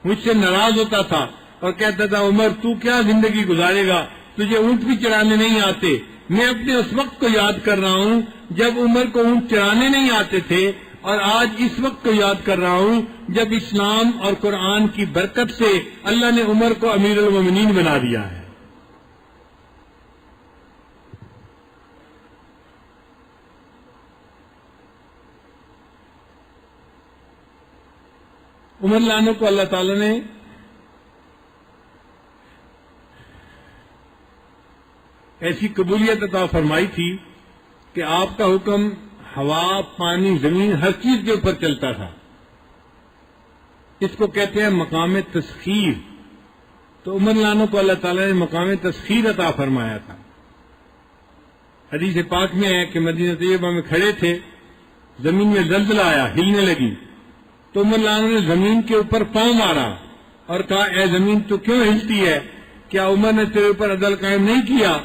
مجھ سے ناراض ہوتا تھا اور کہتا تھا عمر تو کیا زندگی گزارے گا، تجھے اونٹ بھی چرانے نہیں آتے۔ میں اپنے اس وقت کو یاد کر رہا ہوں جب عمر کو اونٹ چرانے نہیں آتے تھے، اور آج اس وقت کو یاد کر رہا ہوں جب اسلام اور قرآن کی برکت سے اللہ نے عمر کو امیر المومنین بنا دیا ہے۔ عمر لانو کو اللہ تعالی نے ایسی قبولیت عطا فرمائی تھی کہ آپ کا حکم ہوا، پانی، زمین ہر چیز کے اوپر چلتا تھا۔ اس کو کہتے ہیں مقام تسخیر۔ تو عمر لانو کو اللہ تعالی نے مقام تسخیر عطا فرمایا تھا۔ حدیث پاک میں ہے کہ مدینہ طیبہ میں کھڑے تھے، زمین میں زلزلہ آیا، ہلنے لگی، تو عمر لانو نے زمین کے اوپر پاؤں مارا اور کہا اے زمین تو کیوں ہلتی ہے؟ کیا عمر نے تیرے اوپر عدل قائم نہیں کیا؟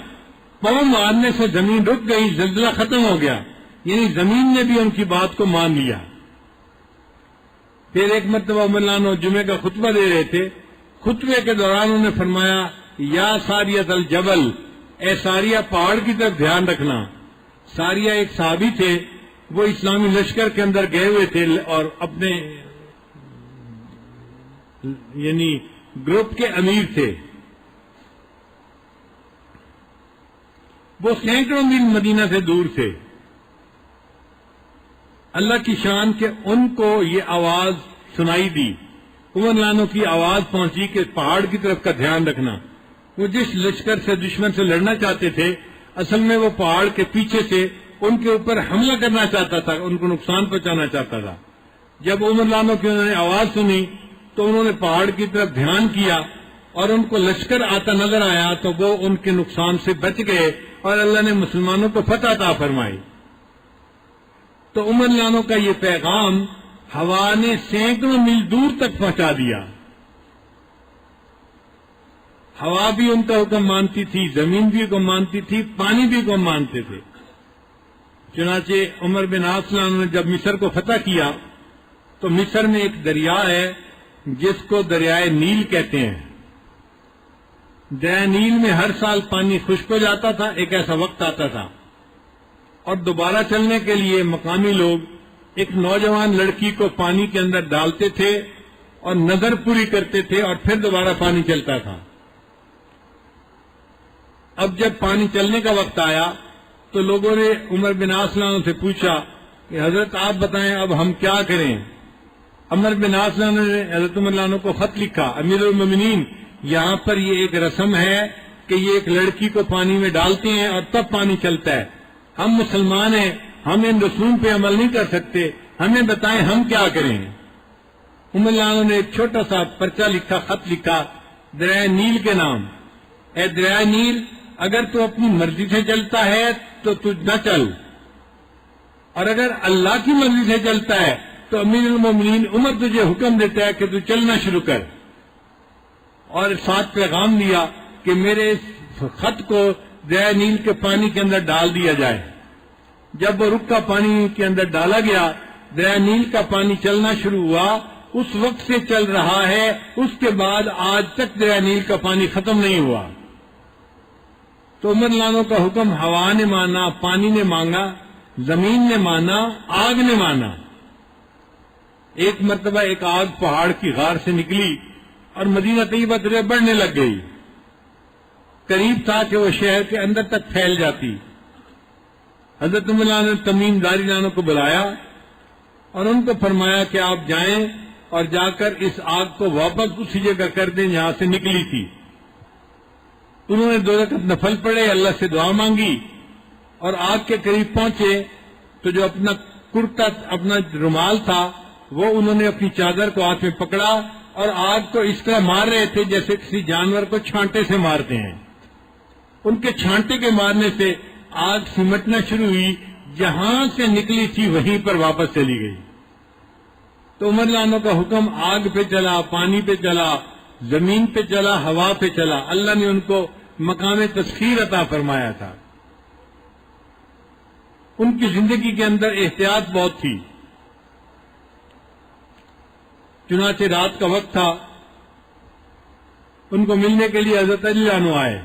پاؤں مارنے سے زمین رک گئی، زلزلہ ختم ہو گیا، یعنی زمین نے بھی ان کی بات کو مان لیا۔ پھر ایک مرتبہ عمر لانو جمعے کا خطبہ دے رہے تھے، خطبے کے دوران انہوں نے فرمایا یا ساریۃ الجبل، اے ساریہ پہاڑ کی طرف دھیان رکھنا۔ ساریہ ایک صحابی تھے، وہ اسلامی لشکر کے اندر گئے ہوئے تھے اور اپنے یعنی گروپ کے امیر تھے۔ وہ سینکڑوں میل مدینہ سے دور تھے۔ اللہ کی شان کہ ان کو یہ آواز سنائی دی، عمر لانو کی آواز پہنچی کہ پہاڑ کی طرف کا دھیان رکھنا۔ وہ جس لشکر سے دشمن سے لڑنا چاہتے تھے اصل میں وہ پہاڑ کے پیچھے سے ان کے اوپر حملہ کرنا چاہتا تھا، ان کو نقصان پہنچانا چاہتا تھا۔ جب عمر لانو کی انہوں نے آواز سنی تو انہوں نے پہاڑ کی طرف دھیان کیا اور ان کو لشکر آتا نظر آیا تو وہ ان کے نقصان سے بچ گئے اور اللہ نے مسلمانوں کو فتح عطا فرمائی۔ تو عمر لانو کا یہ پیغام ہوا نے سینکڑوں میل دور تک پہنچا دیا۔ ہوا بھی ان کا حکم مانتی تھی، زمین بھی حکم مانتی تھی، پانی بھی حکم مانتے تھے۔ چنانچہ عمر بن عاص نے جب مصر کو فتح کیا تو مصر میں ایک دریا ہے جس کو دریائے نیل کہتے ہیں۔ دریائے نیل میں ہر سال پانی خشک ہو جاتا تھا، ایک ایسا وقت آتا تھا اور دوبارہ چلنے کے لیے مقامی لوگ ایک نوجوان لڑکی کو پانی کے اندر ڈالتے تھے اور نظر پوری کرتے تھے اور پھر دوبارہ پانی چلتا تھا۔ اب جب پانی چلنے کا وقت آیا تو لوگوں نے عمر بن عاص سے پوچھا کہ حضرت آپ بتائیں اب ہم کیا کریں؟ عمر بن عاص نے حضرت عمر لانو کو خط لکھا، امیر المومنین یہاں پر یہ ایک رسم ہے کہ یہ ایک لڑکی کو پانی میں ڈالتے ہیں اور تب پانی چلتا ہے، ہم مسلمان ہیں، ہم ان رسوم پہ عمل نہیں کر سکتے، ہمیں بتائیں ہم کیا کریں۔ عمر لانو نے ایک چھوٹا سا پرچہ لکھا، خط لکھا دریائے نیل کے نام، اے دریائے نیل اگر تو اپنی مرضی سے چلتا ہے تو نہ چل، اور اگر اللہ کی مرضی سے چلتا ہے تو امیر المومنین عمر تجھے حکم دیتا ہے کہ تو چلنا شروع کر، اور ساتھ پیغام دیا کہ میرے اس خط کو دریائے نیل کے پانی کے اندر ڈال دیا جائے۔ جب وہ رکا پانی کے اندر ڈالا گیا، دریائے نیل کا پانی چلنا شروع ہوا، اس وقت سے چل رہا ہے، اس کے بعد آج تک دریائے نیل کا پانی ختم نہیں ہوا۔ تو عمر لانو کا حکم ہوا نے مانا، پانی نے مانگا، زمین نے مانا، آگ نے مانا۔ ایک مرتبہ ایک آگ پہاڑ کی غار سے نکلی اور مدینہ طیبہ طرف بڑھنے لگ گئی، قریب تھا کہ وہ شہر کے اندر تک پھیل جاتی۔ حضرت عمر لانو نے تمیم داری لانو کو بلایا اور ان کو فرمایا کہ آپ جائیں اور جا کر اس آگ کو واپس اسی جگہ کر دیں جہاں سے نکلی تھی۔ انہوں نے 2 رکعت نفل پڑھے، اللہ سے دعا مانگی اور آگ کے قریب پہنچے تو جو اپنا کرتا، اپنا رومال تھا، وہ انہوں نے اپنی چادر کو ہاتھ میں پکڑا اور آگ کو اس طرح مار رہے تھے جیسے کسی جانور کو چھانٹے سے مارتے ہیں۔ ان کے چھانٹے کے مارنے سے آگ سمٹنا شروع ہوئی، جہاں سے نکلی تھی وہیں پر واپس چلی گئی۔ تو عمر لانو کا حکم آگ پہ چلا، پانی پہ چلا، زمین پہ چلا، ہوا پہ چلا۔ اللہ نے ان کو مقام تسخیر عطا فرمایا تھا۔ ان کی زندگی کے اندر احتیاط بہت تھی۔ چنانچہ رات کا وقت تھا، ان کو ملنے کے لیے حضرت علی لانو آئے۔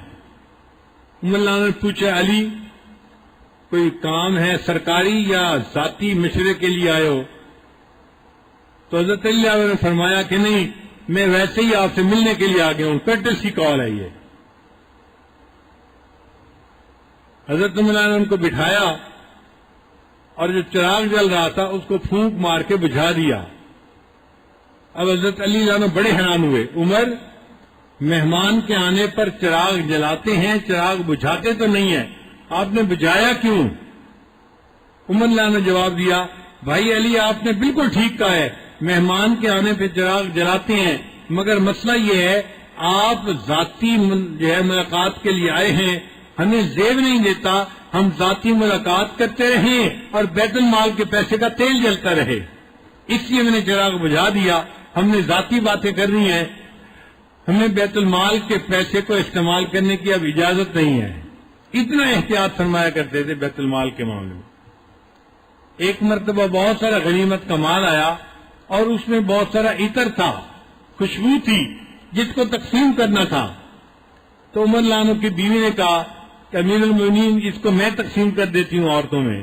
عمر لانو نے پوچھا، علی کوئی کام ہے سرکاری یا ذاتی مشورے کے لیے آئے ہو؟ تو حضرت علی لانو نے فرمایا کہ نہیں، میں ویسے ہی آپ سے ملنے کے لیے آ گیا ہوں، کرٹسی کال ہے یہ۔ حضرت عمر لانو نے ان کو بٹھایا اور جو چراغ جل رہا تھا اس کو پھونک مار کے بجھا دیا۔ اب حضرت علی لانو بڑے حیران ہوئے، عمر مہمان کے آنے پر چراغ جلاتے ہیں، چراغ بجھاتے تو نہیں ہے، آپ نے بجھایا کیوں؟ عمر لانو نے جواب دیا، بھائی علی آپ نے بالکل ٹھیک کہا ہے، مہمان کے آنے پہ چراغ جلاتے ہیں، مگر مسئلہ یہ ہے آپ ذاتی ملاقات کے لیے آئے ہیں، ہمیں زیب نہیں دیتا ہم ذاتی ملاقات کرتے رہیں اور بیت المال کے پیسے کا تیل جلتا رہے، اس لیے میں نے چراغ بجھا دیا۔ ہم نے ذاتی باتیں کرنی ہیں، ہمیں بیت المال کے پیسے کو استعمال کرنے کی اب اجازت نہیں ہے۔ اتنا احتیاط فرمایا کرتے تھے بیت المال کے معاملے میں۔ ایک مرتبہ بہت سارا غنیمت کا مال آیا اور اس میں بہت سارا عطر تھا، خوشبو تھی، جس کو تقسیم کرنا تھا۔ تو عمر لانو کی بیوی نے کہا کہ امیر المومنین اس کو میں تقسیم کر دیتی ہوں عورتوں میں۔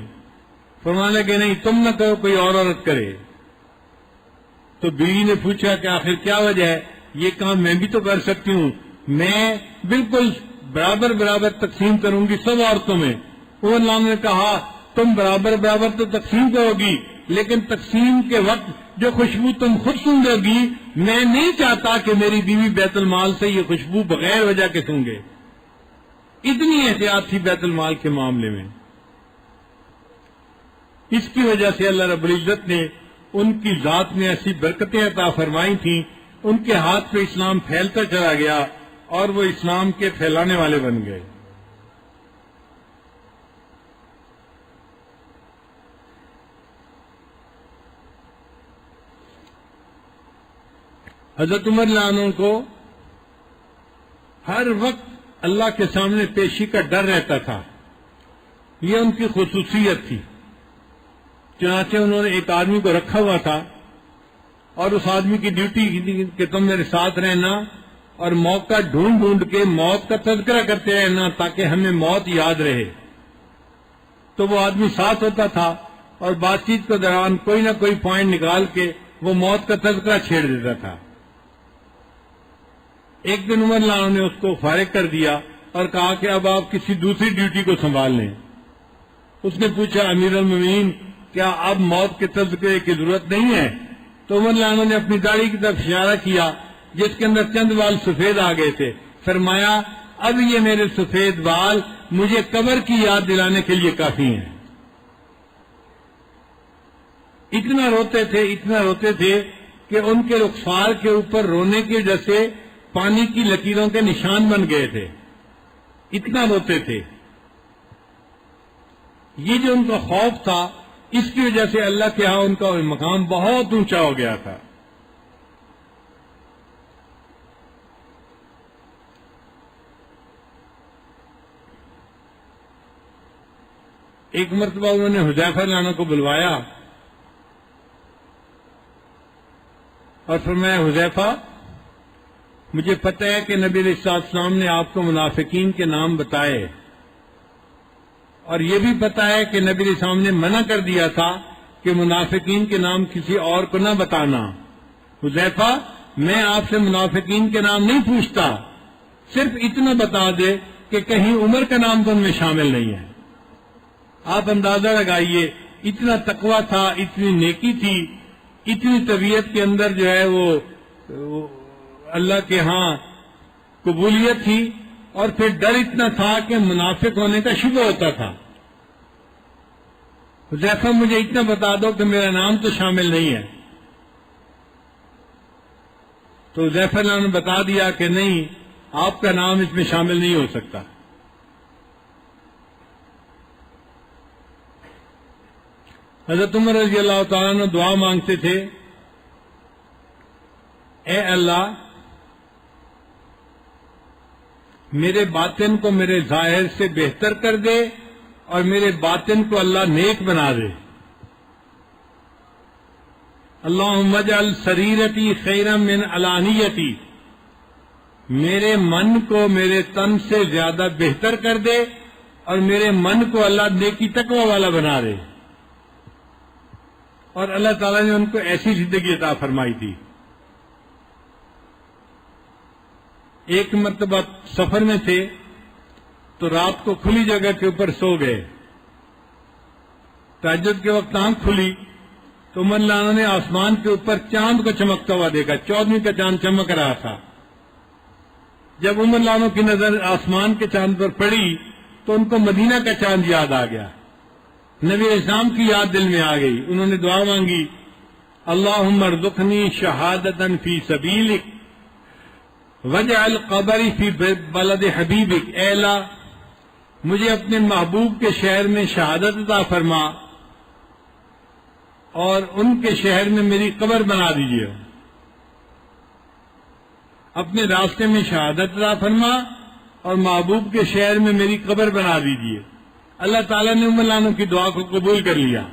فرمانے کہ نہیں، تم نہ کرو، کوئی اور عورت کرے۔ تو بیوی نے پوچھا کہ آخر کیا وجہ ہے؟ یہ کام میں بھی تو کر سکتی ہوں، میں بالکل برابر برابر تقسیم کروں گی سب عورتوں میں۔ عمر لانو نے کہا تم برابر برابر تو تقسیم کرو گی، لیکن تقسیم کے وقت جو خوشبو تم خود سونگو گی، میں نہیں چاہتا کہ میری بیوی بیت المال سے یہ خوشبو بغیر وجہ کے سونگے۔ اتنی احتیاط تھی بیت المال کے معاملے میں۔ اس کی وجہ سے اللہ رب العزت نے ان کی ذات میں ایسی برکتیں عطا فرمائی تھیں، ان کے ہاتھ پہ اسلام پھیلتا چلا گیا اور وہ اسلام کے پھیلانے والے بن گئے۔ حضرت عمر لانو کو ہر وقت اللہ کے سامنے پیشی کا ڈر رہتا تھا، یہ ان کی خصوصیت تھی۔ چنانچہ انہوں نے ایک آدمی کو رکھا ہوا تھا اور اس آدمی کی ڈیوٹی کہ تم میرے ساتھ رہنا اور موقع ڈھونڈ ڈھونڈ کے موت کا تذکرہ کرتے رہنا تاکہ ہمیں موت یاد رہے۔ تو وہ آدمی ساتھ ہوتا تھا اور بات چیت کے دوران کوئی نہ کوئی پوائنٹ نکال کے وہ موت کا تذکرہ چھیڑ دیتا تھا۔ ایک دن عمر لانو نے اس کو فارغ کر دیا اور کہا کہ اب آپ کسی دوسری ڈیوٹی کو سنبھال لیں۔ اس نے پوچھا امیر المومنین کیا اب موت کے تذکرے کی ضرورت نہیں ہے؟ تو عمر لانو نے اپنی داڑھی کی طرف اشارہ کیا جس کے اندر چند بال سفید آ گئے تھے، فرمایا اب یہ میرے سفید بال مجھے قبر کی یاد دلانے کے لیے کافی ہیں۔ اتنا روتے تھے کہ ان کے رخسار کے اوپر رونے کی وجہ سے پانی کی لکیروں کے نشان بن گئے تھے۔ اتنا روتے تھے. یہ جو ان کا خوف تھا اس کی وجہ سے اللہ کے ہاں ان کا مقام بہت اونچا ہو گیا تھا. ایک مرتبہ انہوں نے حذیفہ رضی اللہ عنہ کو بلوایا اور فرمایا حذیفہ مجھے پتہ ہے کہ نبی علیہ السلام نے آپ کو منافقین کے نام بتائے اور یہ بھی پتہ ہے کہ نبی علیہ السلام نے منع کر دیا تھا کہ منافقین کے نام کسی اور کو نہ بتانا. حذیفہ میں آپ سے منافقین کے نام نہیں پوچھتا، صرف اتنا بتا دے کہ کہیں عمر کا نام تو ان میں شامل نہیں ہے. آپ اندازہ لگائیے اتنا تقویٰ تھا، اتنی نیکی تھی، اتنی طبیعت کے اندر جو ہے وہ اللہ کے ہاں قبولیت تھی، اور پھر ڈر اتنا تھا کہ منافق ہونے کا شبہ ہوتا تھا. حذیفہ مجھے اتنا بتا دو کہ میرا نام تو شامل نہیں ہے. تو حذیفہ نے بتا دیا کہ نہیں، آپ کا نام اس میں شامل نہیں ہو سکتا. حضرت عمر رضی اللہ تعالیٰ عنہ دعا مانگتے تھے، اے اللہ میرے باطن کو میرے ظاہر سے بہتر کر دے اور میرے باطن کو اللہ نیک بنا دے. اللہم اجعل سریرتی خیرا من علانیتی، میرے من کو میرے تن سے زیادہ بہتر کر دے اور میرے من کو اللہ نیکی تقوی والا بنا دے. اور اللہ تعالیٰ نے ان کو ایسی زندگی عطا فرمائی تھی. ایک مرتبہ سفر میں تھے تو رات کو کھلی جگہ کے اوپر سو گئے. تہجد کے وقت آنکھ کھلی تو عمر رضی اللہ عنہ نے آسمان کے اوپر چاند کو چمکتا ہوا دیکھا. 14ویں کا چاند چمک رہا تھا. جب عمر رضی اللہ عنہ کی نظر آسمان کے چاند پر پڑی تو ان کو مدینہ کا چاند یاد آ گیا. نبی اسلام کی یاد دل میں آ گئی. انہوں نے دعا مانگی، اللہم ارزقنی شہادتا فی سبیلک وجعل قبری فی بلد حبیبک. اے اللہ مجھے اپنے محبوب کے شہر میں شہادت عطا فرما اور ان کے شہر میں میری قبر بنا دیجیے. اپنے راستے میں شہادت عطا فرما اور محبوب کے شہر میں میری قبر بنا دیجیے. اللہ تعالیٰ نے عمر رضی اللہ عنہ کی دعا کو قبول کر لیا.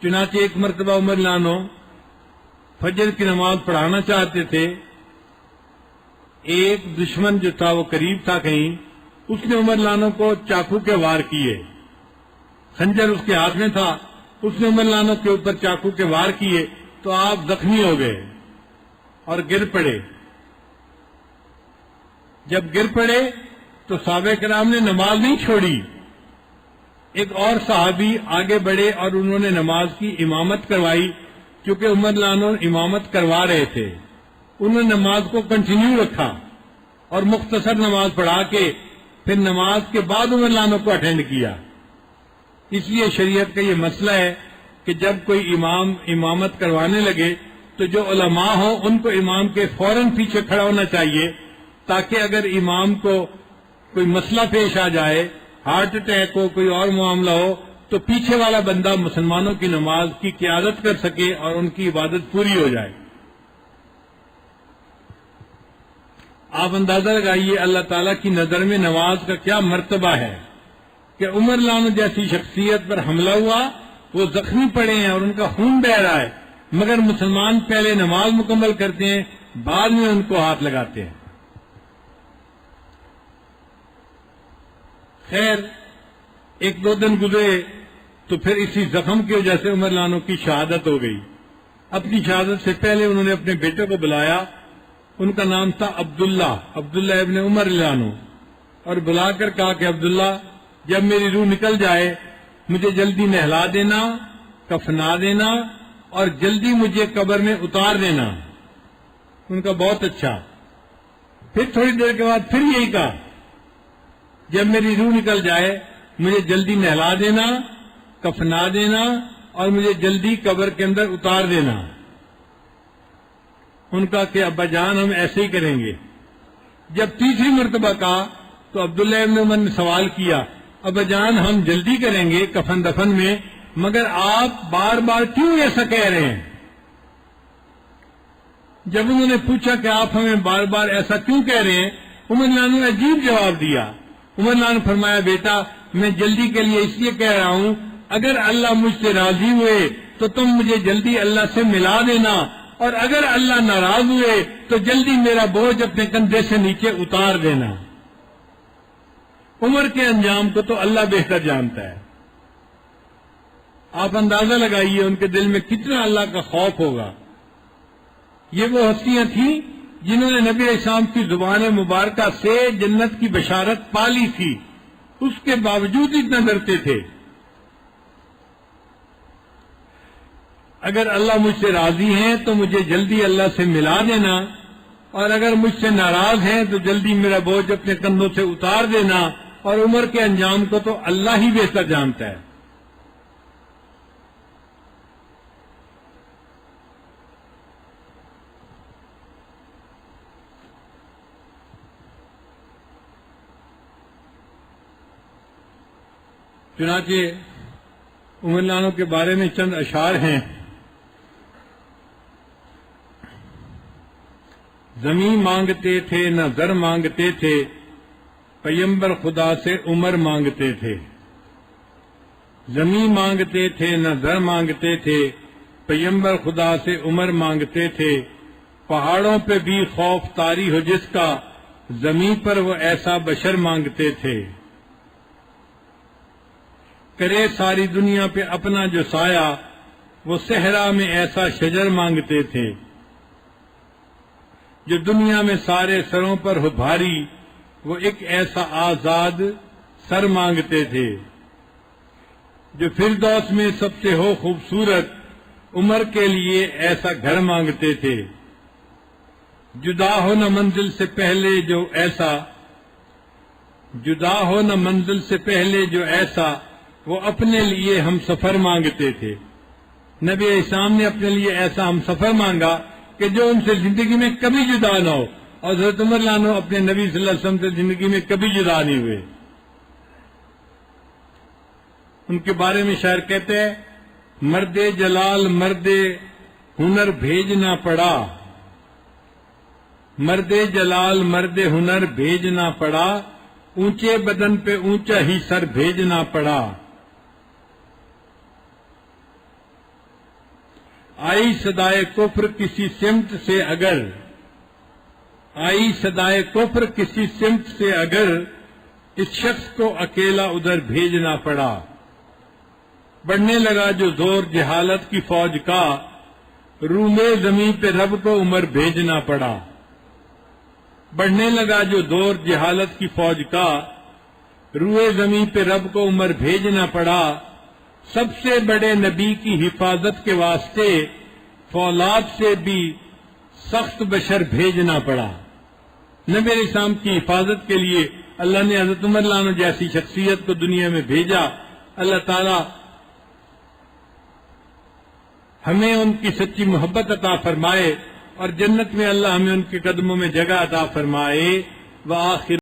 چنانچہ ایک مرتبہ عمر رضی اللہ عنہ فجر کی نماز پڑھانا چاہتے تھے. ایک دشمن جو تھا وہ قریب تھا کہیں، اس نے عمر رضی اللہ عنہ کو چاقو کے وار کیے. خنجر اس کے ہاتھ میں تھا، اس نے عمر رضی اللہ عنہ کے اوپر چاقو کے وار کیے تو آپ زخمی ہو گئے اور گر پڑے. جب گر پڑے تو صحابہ کرام نے نماز نہیں چھوڑی. ایک اور صحابی آگے بڑھے اور انہوں نے نماز کی امامت کروائی. کیونکہ عمر رضی اللہ عنہ امامت کروا رہے تھے، انہوں نے نماز کو کنٹینیو رکھا اور مختصر نماز پڑھا کے پھر نماز کے بعد عمر رضی اللہ عنہ کو اٹینڈ کیا. اس لیے شریعت کا یہ مسئلہ ہے کہ جب کوئی امام امامت کروانے لگے تو جو علماء ہوں ان کو امام کے فوراً پیچھے کھڑا ہونا چاہیے، تاکہ اگر امام کو کوئی مسئلہ پیش آ جائے، ہارٹ اٹیک ہو، کوئی اور معاملہ ہو، تو پیچھے والا بندہ مسلمانوں کی نماز کی قیادت کر سکے اور ان کی عبادت پوری ہو جائے. آپ اندازہ لگائیے اللہ تعالیٰ کی نظر میں نماز کا کیا مرتبہ ہے کہ عمر رضی اللہ عنہ جیسی شخصیت پر حملہ ہوا، وہ زخمی پڑے ہیں اور ان کا خون بہ رہا ہے، مگر مسلمان پہلے نماز مکمل کرتے ہیں، بعد میں ان کو ہاتھ لگاتے ہیں. خیر ایک دو دن گزرے تو پھر اسی زخم کی وجہ سے عمر رضی اللہ عنہ کی شہادت ہو گئی. اپنی شہادت سے پہلے انہوں نے اپنے بیٹے کو بلایا. ان کا نام تھا عبداللہ ابن عمر رضی اللہ عنہ، اور بلا کر کہا کہ عبداللہ جب میری روح نکل جائے مجھے جلدی نہلا دینا، کفنا دینا اور جلدی مجھے قبر میں اتار دینا. ان کا بہت اچھا. پھر تھوڑی دیر کے بعد پھر یہی کہا، جب میری روح نکل جائے مجھے جلدی نہلا دینا، کفنا دینا اور مجھے جلدی قبر کے اندر اتار دینا. ان کا کہ ابا جان ہم ایسے ہی کریں گے. جب تیسری مرتبہ کہا تو عبداللہ ابن عمر نے سوال کیا، ابا جان ہم جلدی کریں گے کفن دفن میں، مگر آپ بار بار کیوں ایسا کہہ رہے ہیں؟ جب انہوں نے پوچھا کہ آپ ہمیں بار بار ایسا کیوں کہہ رہے ہیں، عمر نے عجیب جواب دیا۔ عمر نے فرمایا، بیٹا میں جلدی کے لیے اس لیے کہہ رہا ہوں، اگر اللہ مجھ سے راضی ہوئے تو تم مجھے جلدی اللہ سے ملا دینا، اور اگر اللہ ناراض ہوئے تو جلدی میرا بوجھ اپنے کندھے سے نیچے اتار دینا۔ عمر کے انجام کو تو اللہ بہتر جانتا ہے۔ آپ اندازہ لگائیے ان کے دل میں کتنا اللہ کا خوف ہوگا۔ یہ وہ ہستیاں تھیں جنہوں نے نبی علیہ السلام کی زبان مبارکہ سے جنت کی بشارت پالی تھی، اس کے باوجود اتنا ڈرتے تھے۔ اگر اللہ مجھ سے راضی ہیں تو مجھے جلدی اللہ سے ملا دینا، اور اگر مجھ سے ناراض ہیں تو جلدی میرا بوجھ اپنے کندھوں سے اتار دینا، اور عمر کے انجام کو تو اللہ ہی بہتر جانتا ہے۔ چنانچہ عمر لانو کے بارے میں چند اشعار ہیں۔ زمین مانگتے تھے نہ زر مانگتے تھے، پیمبر خدا سے عمر مانگتے تھے۔ زمین مانگتے تھے نہ زر مانگتے تھے، پیمبر خدا سے عمر مانگتے تھے۔ پہاڑوں پہ بھی خوف طاری ہو جس کا، زمین پر وہ ایسا بشر مانگتے تھے۔ کرے ساری دنیا پہ اپنا جو سایہ، وہ صحرا میں ایسا شجر مانگتے تھے۔ جو دنیا میں سارے سروں پر ہو بھاری، وہ ایک ایسا آزاد سر مانگتے تھے۔ جو فردوس میں سب سے ہو خوبصورت، عمر کے لیے ایسا گھر مانگتے تھے۔ جدا ہو نہ منزل سے پہلے جو ایسا، جدا ہو نہ منزل سے پہلے جو ایسا، وہ اپنے لیے ہم سفر مانگتے تھے۔ نبی علیہ السلام نے اپنے لیے ایسا ہم سفر مانگا کہ جو ان سے زندگی میں کبھی جدا نہ ہو، اور حضرت عمر لانو اپنے نبی صلی اللہ علیہ وسلم سے زندگی میں کبھی جدا نہیں ہوئے۔ ان کے بارے میں شاعر کہتے ہیں، مرد جلال مرد ہنر بھیجنا پڑا، مرد جلال مرد ہنر بھیجنا پڑا، اونچے بدن پہ اونچا ہی سر بھیجنا پڑا۔ آئی صدائے کفر کسی سمت سے اگر، آئی صدائے کفر کسی سمت سے اگر، اس شخص کو اکیلا ادھر بھیجنا پڑا۔ بڑھنے لگا جو زور جہالت کی فوج کا، رومے زمین پہ رب کو عمر بھیجنا پڑا۔ بڑھنے لگا جو دور جہالت کی فوج کا، روئے زمین پہ رب کو عمر بھیجنا پڑا۔ سب سے بڑے نبی کی حفاظت کے واسطے، فولاد سے بھی سخت بشر بھیجنا پڑا۔ نبی علیہ السلام کی حفاظت کے لیے اللہ نے حضرت عمر لانو جیسی شخصیت کو دنیا میں بھیجا۔ اللہ تعالی ہمیں ان کی سچی محبت عطا فرمائے، اور جنت میں اللہ ہمیں ان کے قدموں میں جگہ عطا فرمائے۔ وآخر